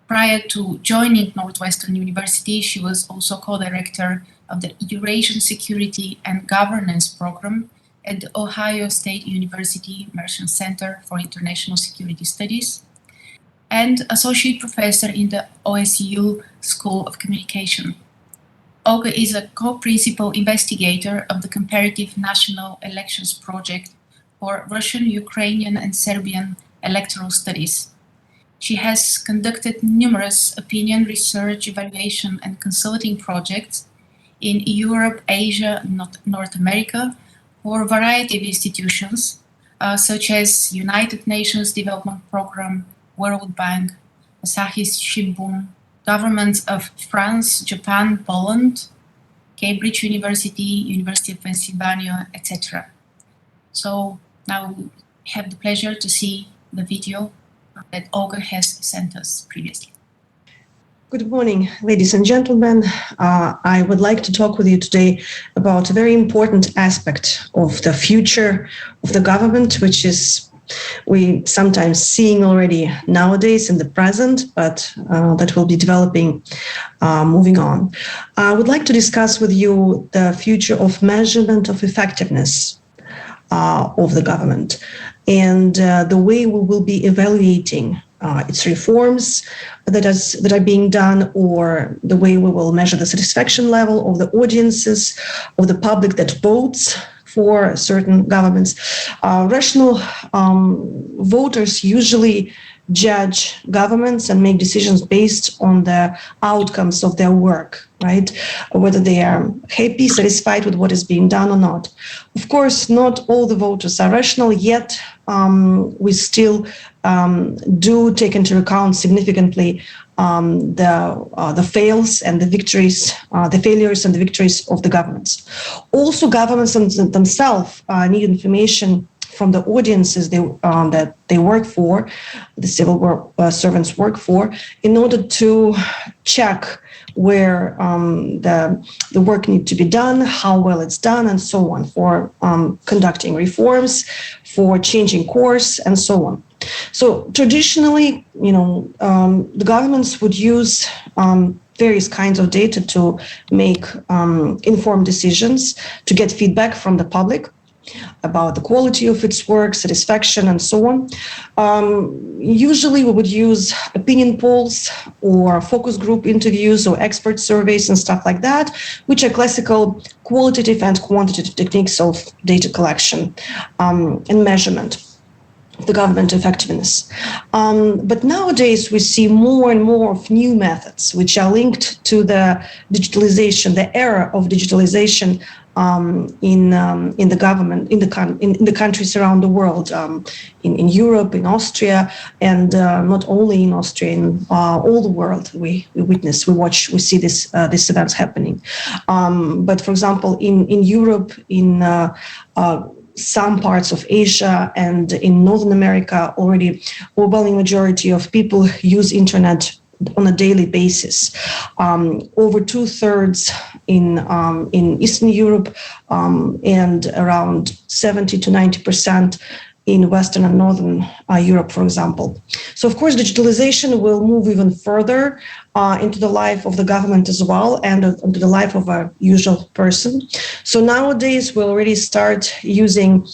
Prior to joining Northwestern University, she was also co-director of the Eurasian Security and Governance Program at the Ohio State University Merchant Center for International Security Studies, and associate professor in the OSU School of Communication. Olga is a co-principal investigator of the Comparative National Elections Project for Russian, Ukrainian, and Serbian electoral studies. She has conducted numerous opinion, research, evaluation, and consulting projects in Europe, Asia, and North America for a variety of institutions, such as United Nations Development Program, World Bank, Asahi Shimbun, governments of France, Japan, Poland, Cambridge University, University of Pennsylvania, etc. So now we have the pleasure to see the video that Olga has sent us previously. Good morning, ladies and gentlemen. I would like to talk with you today about a very important aspect of the future of the government, which is we sometimes seeing already nowadays in the present, but that will be developing moving on. I would like to discuss with you the future of measurement of effectiveness of the government and the way we will be evaluating its reforms that are being done, or the way we will measure the satisfaction level of the audiences, of the public that votes for certain governments. Rational voters usually judge governments and make decisions based on the outcomes of their work, right? Whether they are happy, satisfied with what is being done or not. Of course, not all the voters are rational, yet we still do take into account significantly the fails and the victories, the failures and the victories of the governments. Also, governments themselves need information from the audiences that they work for, the civil servants work for, in order to check where the work needs to be done, how well it's done, and so on, for conducting reforms, for changing course, and so on. So traditionally, the governments would use various kinds of data to make informed decisions, to get feedback from the public about the quality of its work, satisfaction, and so on. Usually we would use opinion polls or focus group interviews or expert surveys and stuff like that, which are classical qualitative and quantitative techniques of data collection and measurement of the government effectiveness. But nowadays we see more and more of new methods which are linked to the digitalization, the era of digitalization in the government, in the countries around the world, in Europe, in Austria, and not only in Austria, in all the world. We witness, we watch, we see these events happening. But for example, in Europe, in some parts of Asia and in Northern America, already overwhelming majority of people use internet on a daily basis. Over 2/3 in Eastern Europe and around 70 to 90% in Western and Northern Europe, for example. So of course, digitalization will move even further into the life of the government as well, and into the life of a usual person. So nowadays, we already start using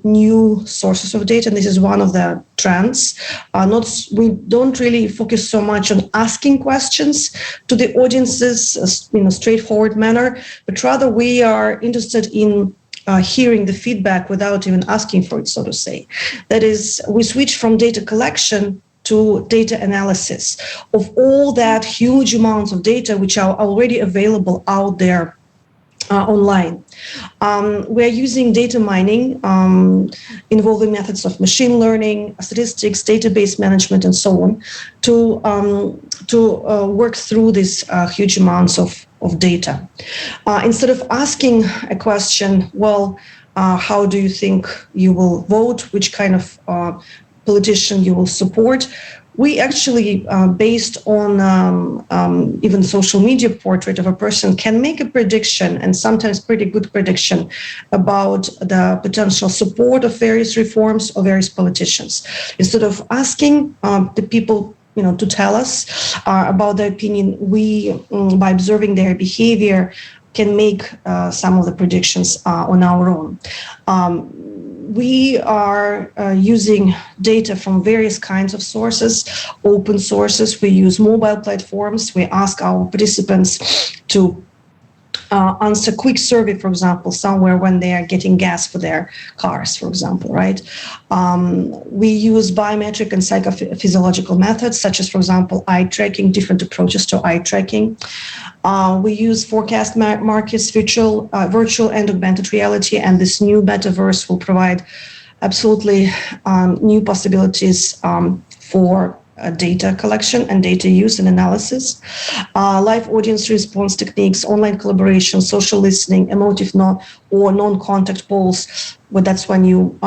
new sources of data, and this is one of the trends. We don't really focus so much on asking questions to the audiences in a straightforward manner, but rather we are interested in hearing the feedback without even asking for it, so to say. That is, we switch from data collection to data analysis of all that huge amounts of data which are already available out there online. We're using data mining involving methods of machine learning, statistics, database management, and so on to work through these huge amounts of data. Instead of asking a question, well, how do you think you will vote, which kind of politician you will support, we actually, based on even social media portrait of a person, can make a prediction, and sometimes pretty good prediction, about the potential support of various reforms or various politicians. Instead of asking the people to tell us about their opinion, we, by observing their behavior, can make some of the predictions on our own. We are using data from various kinds of sources, open sources. We use mobile platforms. We ask our participants to answer quick survey, for example, somewhere when they are getting gas for their cars, for example, right? We use biometric and psychophysiological methods, such as, for example, eye tracking, different approaches to eye tracking. We use forecast markets, virtual and augmented reality, and this new metaverse will provide absolutely new possibilities for data collection and data use and analysis. Live audience response techniques, online collaboration, social listening, emotive non-contact polls. Well, that's when you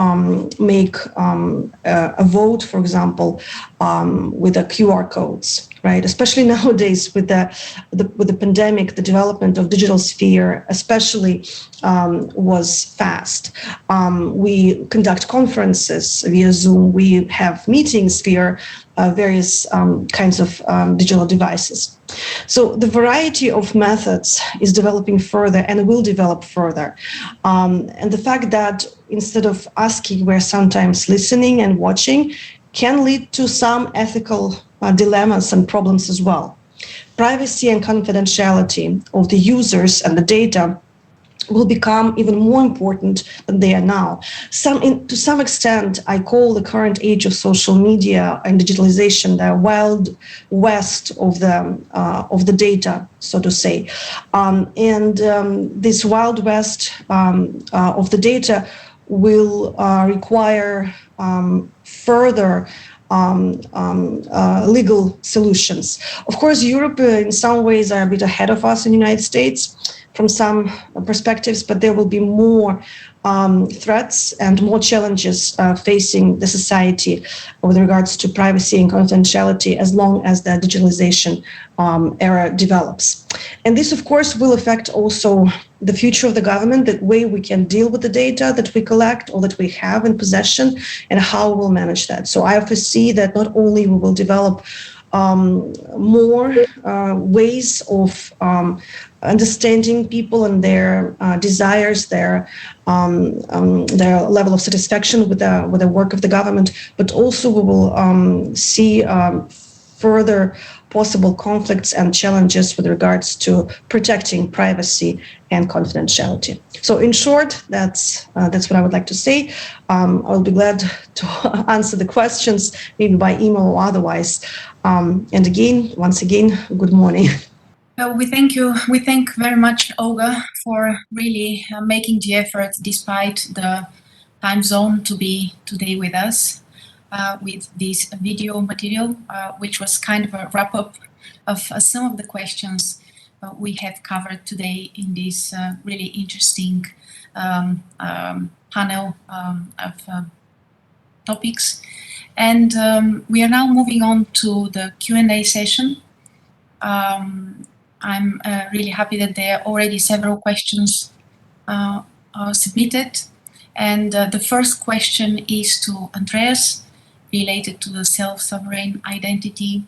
make a vote, for example, with the QR codes, right? Especially nowadays with the pandemic, the development of digital sphere especially was fast. We conduct conferences via Zoom. We have meetings via various kinds of digital devices. So the variety of methods is developing further and will develop further. And the fact that instead of asking, we're sometimes listening and watching can lead to some ethical dilemmas and problems as well. Privacy and confidentiality of the users and the data will become even more important than they are now. To some extent, I call the current age of social media and digitalization the wild west of the data, so to say. This wild west of the data will require further legal solutions. Of course, Europe in some ways are a bit ahead of us in the United States from some perspectives, but there will be more threats and more challenges facing the society with regards to privacy and confidentiality as long as the digitalization era develops. And this, of course, will affect also the future of the government, the way we can deal with the data that we collect or that we have in possession, and how we'll manage that. So I foresee that not only we will develop more ways of understanding people and their desires, their level of satisfaction with the work of the government, but also we will see further possible conflicts and challenges with regards to protecting privacy and confidentiality. So in short, that's what I would like to say. I'll be glad to answer the questions, maybe by email or otherwise. And again, once again, good morning. We thank you. We thank very much, Olga, for really making the effort despite the time zone to be today with us with this video material, which was kind of a wrap-up of some of the questions we have covered today in this really interesting panel of topics. And we are now moving on to the Q&A session. I'm really happy that there are already several questions submitted. And the first question is to Andreas, related to the self-sovereign identity.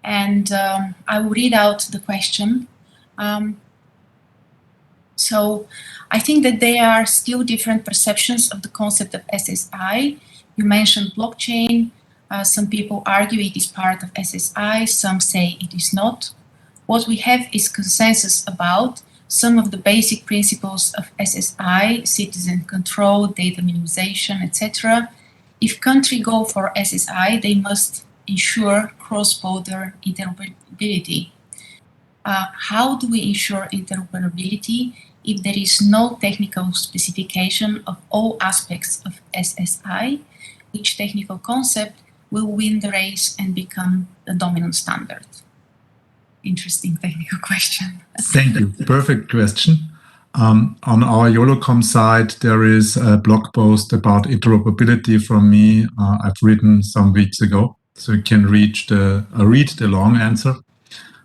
And I will read out the question. So I think that there are still different perceptions of the concept of SSI. You mentioned blockchain. Some people argue it is part of SSI. Some say it is not. What we have is consensus about some of the basic principles of SSI, citizen control, data minimization, etc. If countries go for SSI, they must ensure cross-border interoperability. How do we ensure interoperability if there is no technical specification of all aspects of SSI, which technical concept will win the race and become the dominant standard? Interesting technical question. Thank you. Perfect question. On our YOLOCOM site, there is a blog post about interoperability from me. I've written some weeks ago, so you can read the long answer.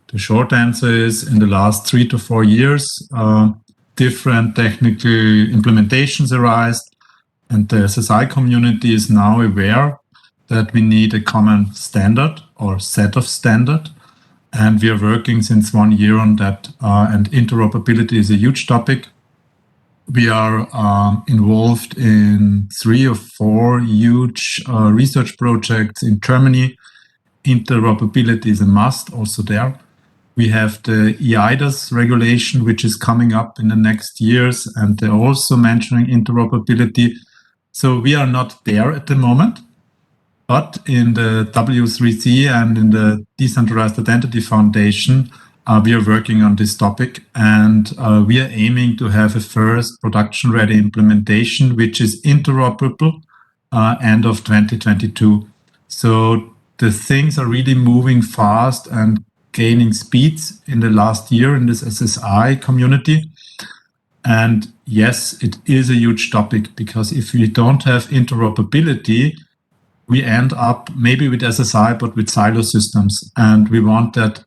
The short answer is, in the last 3 to 4 years, different technical implementations arise, and the SSI community is now aware that we need a common standard or set of standard. And we are working since 1 year on that, and interoperability is a huge topic. We are involved in 3 or 4 huge research projects in Germany. Interoperability is a must also there. We have the EIDAS regulation, which is coming up in the next years, and they're also mentioning interoperability. So we are not there at the moment. But in the W3C and in the Decentralized Identity Foundation, we are working on this topic, and we are aiming to have a first production-ready implementation, which is interoperable end of 2022. So the things are really moving fast and gaining speeds in the last year in this SSI community. And yes, it is a huge topic, because if we don't have interoperability, we end up maybe with SSI, but with silo systems, and we want to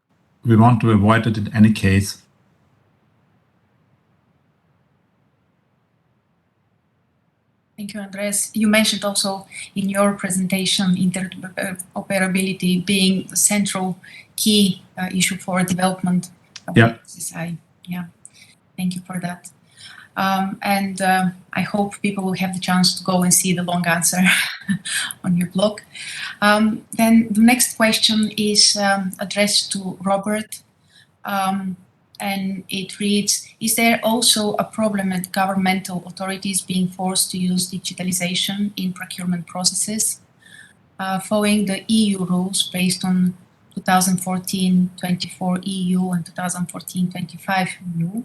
avoid it in any case. Thank you, Andreas. You mentioned also in your presentation interoperability being the central key issue for development of SSI. Yeah, thank you for that. And I hope people will have the chance to go and see the long answer on your blog. Then the next question is addressed to Robert, and it reads, is there also a problem with governmental authorities being forced to use digitalization in procurement processes, following the EU rules based on 2014-24 EU and 2014-25 EU?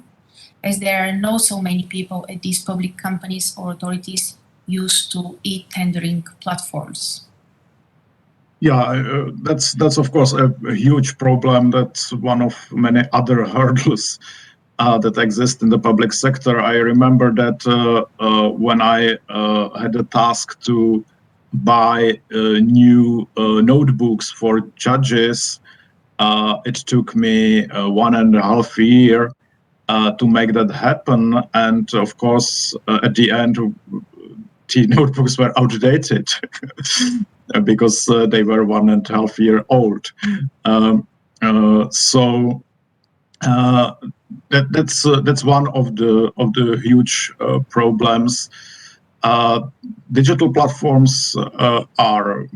As there are not so many people at these public companies or authorities used to e-tendering platforms. Yeah, that's of course a huge problem. That's one of many other hurdles that exist in the public sector. I remember that when I had the task to buy new notebooks for judges, it took me 1.5 years to make that happen, and of course at the end the notebooks were outdated because they were 1.5 years old. So that's one of the huge problems. Digital platforms are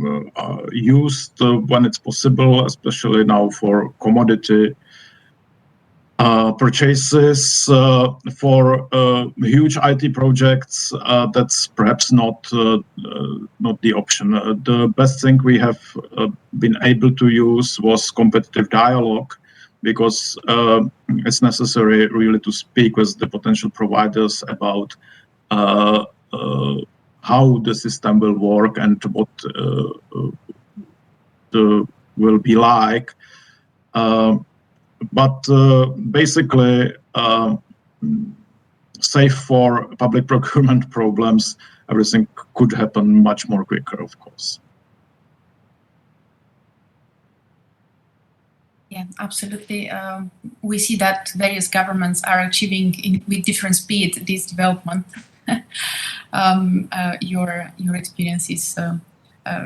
used when it's possible, especially now for commodity purchases. For huge IT projects, that's perhaps not the option. The best thing we have been able to use was competitive dialogue, because it's necessary really to speak with the potential providers about how the system will work and what will be like. But basically, save for public procurement problems, everything could happen much more quicker, of course. Yeah, absolutely. We see that various governments are achieving with different speed this development. Your experience is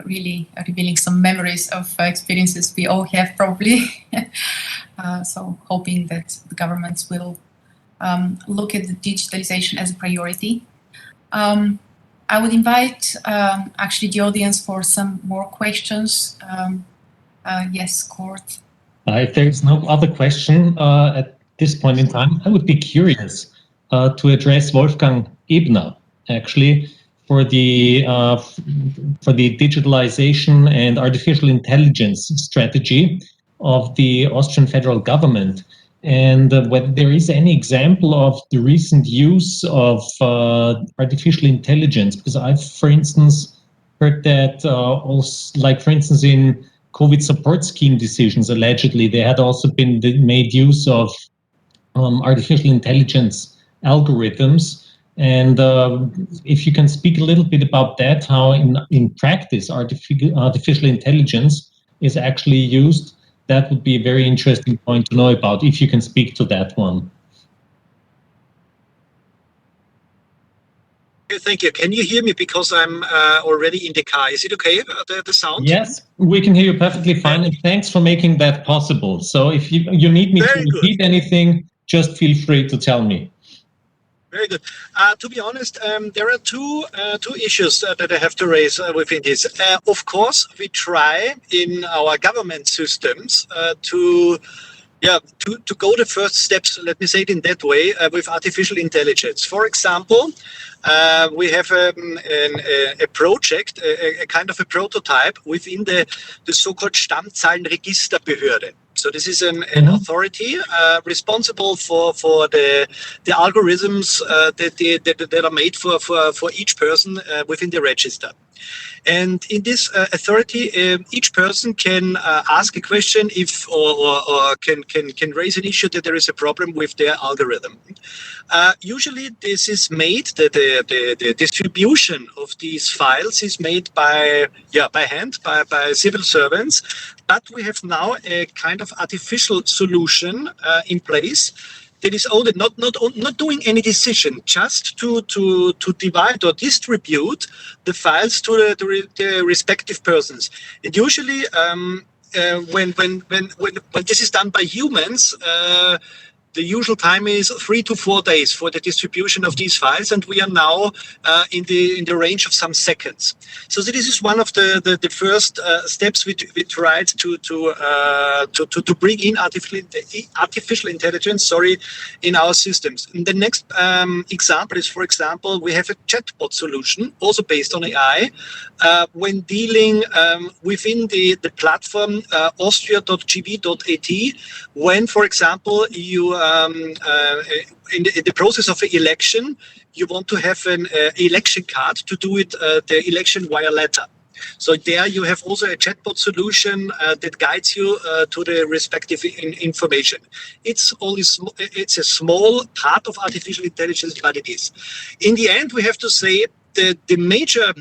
really revealing some memories of experiences we all have probably. So hoping that the governments will look at the digitalization as a priority. I would invite actually the audience for some more questions. Yes, Kurt. If there is no other question at this point in time, I would be curious to address Wolfgang Ebner, actually, for the digitalization and artificial intelligence strategy of the Austrian federal government. and whether there is any example of the recent use of artificial intelligence. Because I've, for instance, heard that also, like for instance, in COVID support scheme decisions, allegedly, they had also been made use of artificial intelligence algorithms. And if you can speak a little bit about that, how in practice artificial intelligence is actually used, that would be a very interesting point to know about, if you can speak to that one. Thank you. Can you hear me? Because I'm already in the car. Is it okay, the sound? Yes, we can hear you perfectly fine, and thanks for making that possible. So if you need me to repeat anything, just feel free to tell me. Very good. To be honest, there are two issues that I have to raise within this. Of course, we try in our government systems to go the first steps, let me say it in that way, with artificial intelligence. For example, we have a project, a kind of a prototype within the so-called Stammzahlenregisterbehörde. So this is an authority responsible for the algorithms that are made for each person within the register. And in this authority, each person can ask a question or can raise an issue that there is a problem with their algorithm. Usually, this is made, the distribution of these files is made by hand, by civil servants. But we have now a kind of artificial solution in place that is only not doing any decision, just to divide or distribute the files to the respective persons. And usually, when this is done by humans, the usual time is 3 to 4 days for the distribution of these files, and we are now in the range of some seconds. So this is one of the first steps we tried to bring in artificial intelligence, in our systems. And the next example is, for example, we have a chatbot solution, also based on AI, when dealing within the platform austria.gv.at, when, for example, you in the process of an election, you want to have an election card to do it the election via letter. So there you have also a chatbot solution that guides you to the respective information. It's a small part of artificial intelligence, but it is. In the end, we have to say the major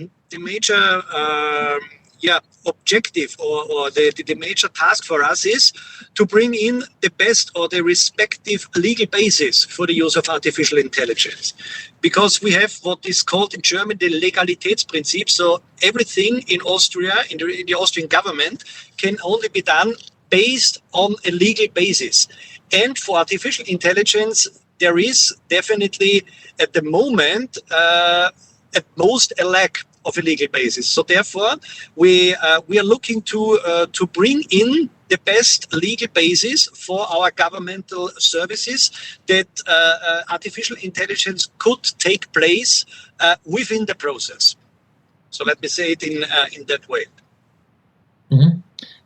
objective or the major task for us is to bring in the best or the respective legal basis for the use of artificial intelligence. Because we have what is called in German the Legalitätsprinzip. So everything in Austria, in the Austrian government, can only be done based on a legal basis. And for artificial intelligence, there is definitely at the moment at most a lack of a legal basis. So therefore, we are looking to bring in the best legal basis for our governmental services, that artificial intelligence could take place within the process. So let me say it in that way. Mm-hmm.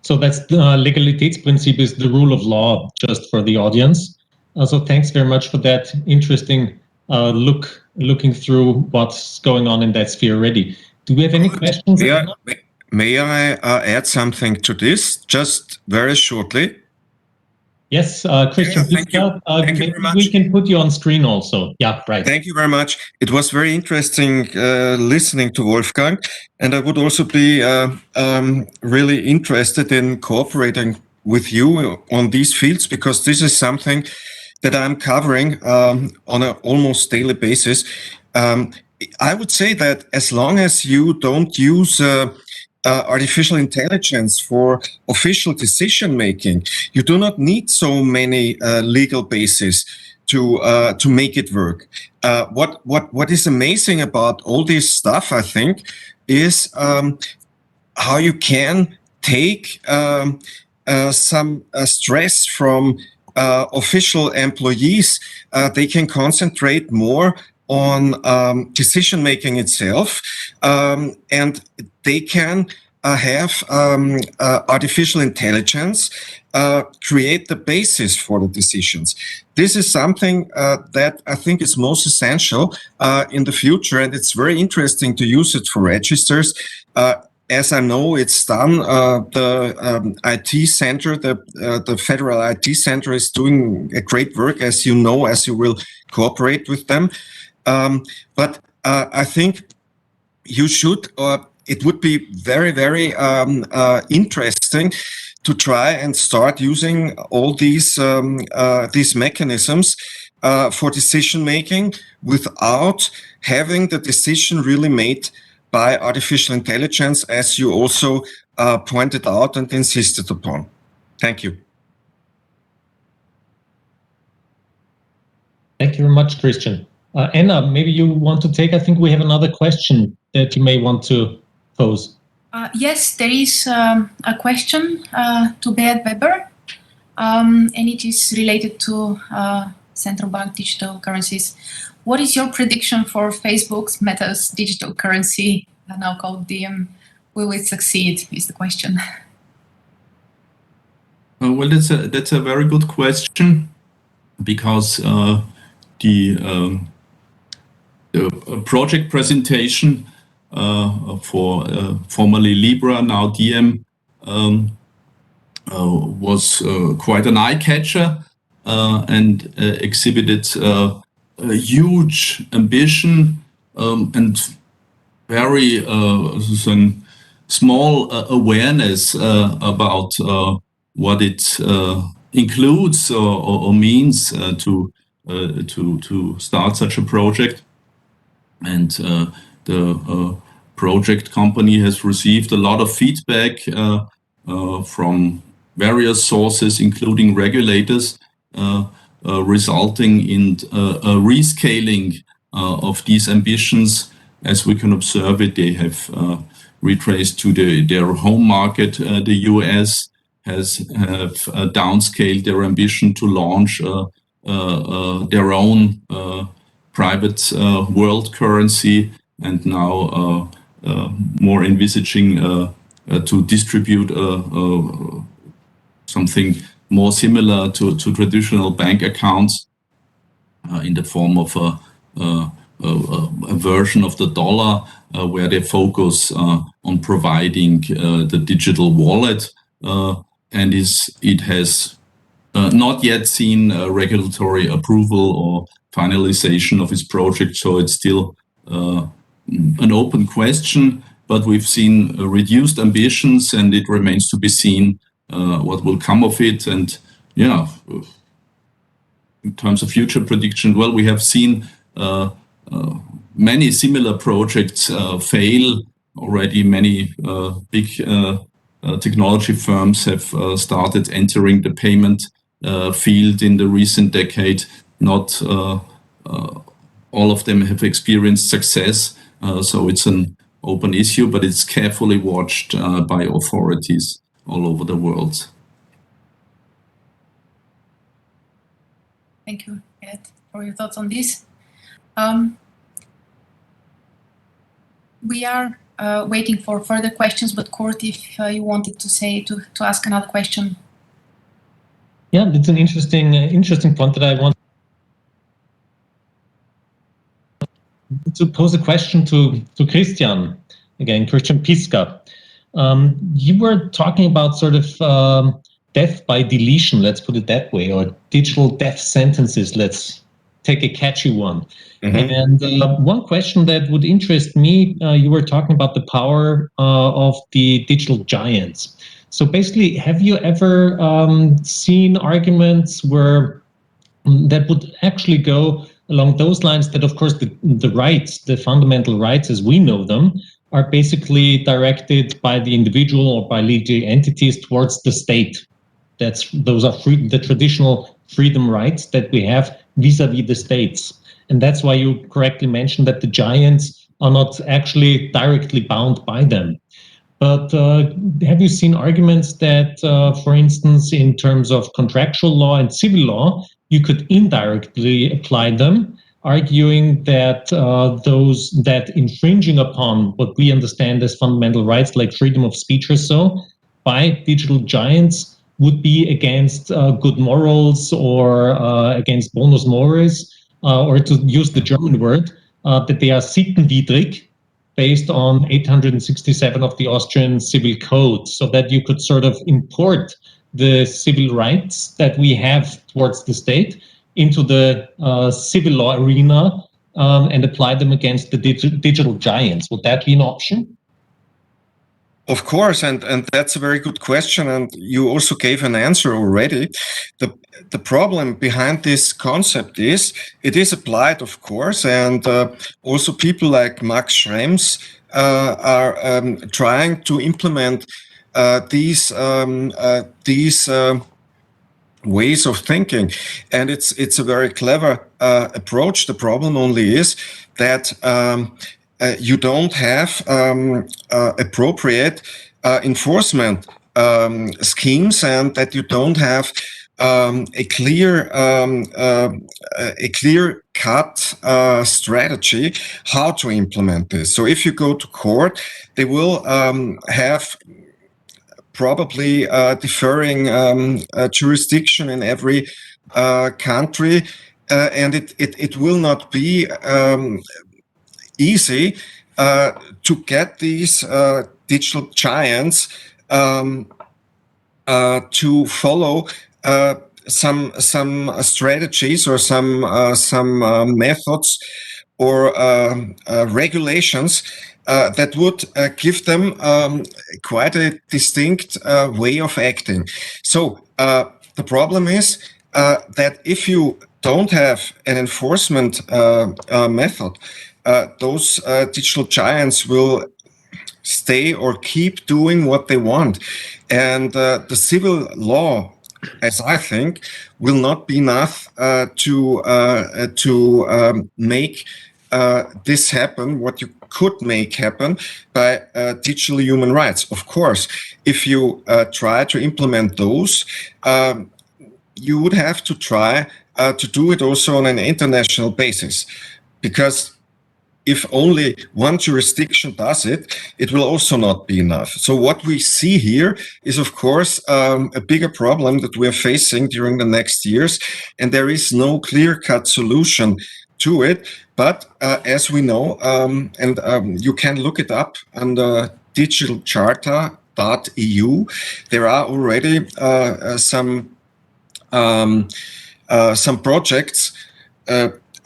So that's the Legalitätsprinzip is the rule of law, just for the audience. So thanks very much for that interesting looking through what's going on in that sphere already. Do we have any questions? May I add something to this, just very shortly? Yes, Christian, thank you very much. We can put you on screen also. Yeah, right. Thank you very much. It was very interesting listening to Wolfgang, and I would also be really interested in cooperating with you on these fields, because this is something that I'm covering on an almost daily basis. I would say that as long as you don't use artificial intelligence for official decision making, you do not need so many legal bases to make it work. What is amazing about all this stuff, I think, is how you can take some stress from official employees. They can concentrate more on decision making itself, and they can have artificial intelligence create the basis for the decisions. This is something that I think is most essential in the future, and it's very interesting to use it for registers. As I know, it's done. The IT center, the Federal IT Center, is doing a great work, as you know, as you will cooperate with them. But I think you should, it would be very, very interesting to try and start using all these mechanisms for decision making without having the decision really made by artificial intelligence, as you also pointed out and insisted upon. Thank you. Thank you very much, Christian. Anna, maybe you want to take, I think we have another question that you may want to pose. Yes, there is a question to Beat Weber, and it is related to central bank digital currencies. What is your prediction for Facebook's Meta's digital currency, now called Diem? Will it succeed, is the question. Well, that's a very good question, because the project presentation for formerly Libra, now Diem, was quite an eye-catcher and exhibited a huge ambition and very small awareness about what it includes or means to start such a project. And the project company has received a lot of feedback from various sources, including regulators, resulting in a rescaling of these ambitions. As we can observe it, they have retraced to their home market. The US have downscaled their ambition to launch their own private world currency, and now more envisaging to distribute something more similar to traditional bank accounts in the form of a version of the dollar, where they focus on providing the digital wallet, and it has not yet seen regulatory approval or finalization of its project, so it's still an open question. But we've seen reduced ambitions, and it remains to be seen what will come of it. And yeah, in terms of future prediction, well, we have seen many similar projects fail already. Many big technology firms have started entering the payment field in the recent decade. Not all of them have experienced success, so it's an open issue, but it's carefully watched by authorities all over the world. Thank you, Ed, for your thoughts on this. We are waiting for further questions, but Kurt, if you wanted to ask another question. Yeah, it's an interesting point that I want to pose a question to Christian, again, Christian Piska. You were talking about sort of death by deletion, let's put it that way, or digital death sentences, let's take a catchy one. Mm-hmm. And one question that would interest me, you were talking about the power of the digital giants. So basically, have you ever seen arguments where that would actually go along those lines, that of course the rights, the fundamental rights as we know them, are basically directed by the individual or by legal entities towards the state? Those are the traditional freedom rights that we have vis-a-vis the states. And that's why you correctly mentioned that the giants are not actually directly bound by them. But have you seen arguments that, for instance, in terms of contractual law and civil law, you could indirectly apply them? arguing that those that infringing upon what we understand as fundamental rights like freedom of speech or so by digital giants would be against good morals or against bonus mores, or to use the German word, that they are sittenwidrig, based on 867 of the Austrian Civil Code, so that you could sort of import the civil rights that we have towards the state into the civil law arena and apply them against the digital giants. Would that be an option? Of course, and that's a very good question, and you also gave an answer already. The problem behind this concept is it is applied, of course, and also people like Max Schrems are trying to implement these ways of thinking, and it's a very clever approach. The problem only is that you don't have appropriate enforcement schemes, and that you don't have a clear cut strategy how to implement this. So if you go to court, they will have probably differing jurisdiction in every country, and it will not be easy to get these digital giants to follow some strategies or some methods or regulations that would give them quite a distinct way of acting. So the problem is that if you don't have an enforcement method, those digital giants will stay or keep doing what they want. And the civil law, as I think, will not be enough to make this happen, what you could make happen by digital human rights. Of course, if you try to implement those, you would have to try to do it also on an international basis, because if only one jurisdiction does it, it will also not be enough. So what we see here is, of course, a bigger problem that we're facing during the next years, and there is no clear-cut solution to it. But as we know, and you can look it up on the digitalcharter.eu, there are already some projects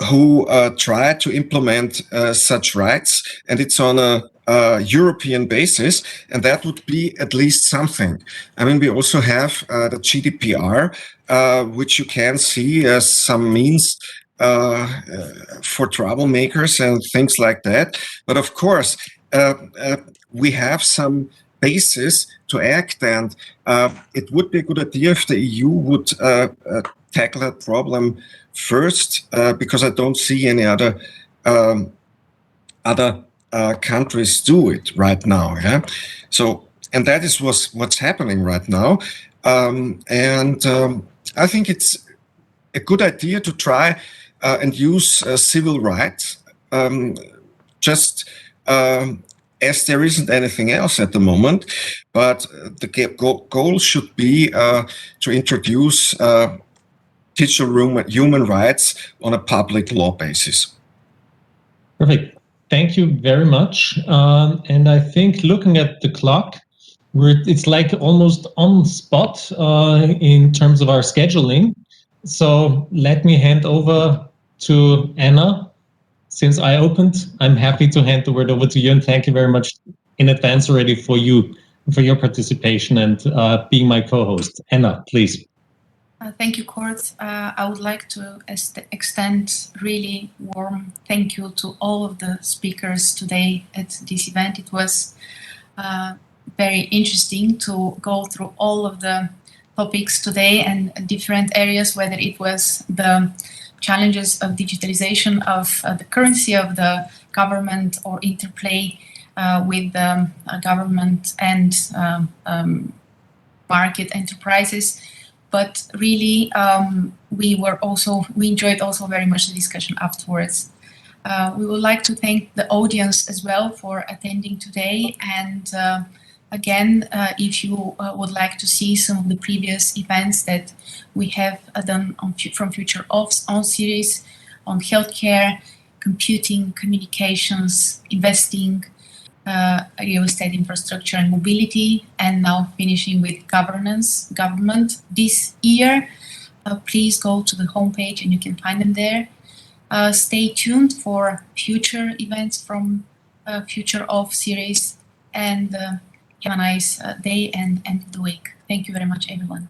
who try to implement such rights, and it's on a European basis, and that would be at least something. I mean, we also have the GDPR, which you can see as some means for troublemakers and things like that. But of course, we have some basis to act, and it would be a good idea if the EU would tackle that problem first, because I don't see any other countries do it right now. Yeah, so, and that is what's happening right now, and I think it's a good idea to try and use civil rights, just as there isn't anything else at the moment. But the goal should be to introduce digital human rights on a public law basis. Perfect. Thank you very much. And I think looking at the clock, it's like almost on spot in terms of our scheduling. So let me hand over to Anna. Since I opened, I'm happy to hand the word over to you, and thank you very much in advance already for your participation and being my co-host. Anna, please. Thank you, Kurt. I would like to extend really warm thank you to all of the speakers today at this event. It was very interesting to go through all of the topics today and different areas, whether it was the challenges of digitalization of the currency of the government or interplay with the government and market enterprises, but really we enjoyed also very much the discussion afterwards. We would like to thank the audience as well for attending today, and again, if you would like to see some of the previous events that we have done from Future on series on healthcare, computing, communications, investing, real estate infrastructure and mobility, and now finishing with government this year, please go to the homepage and you can find them there. Stay tuned for future events from Future of series, and have a nice day and end of the week. Thank you very much, everyone.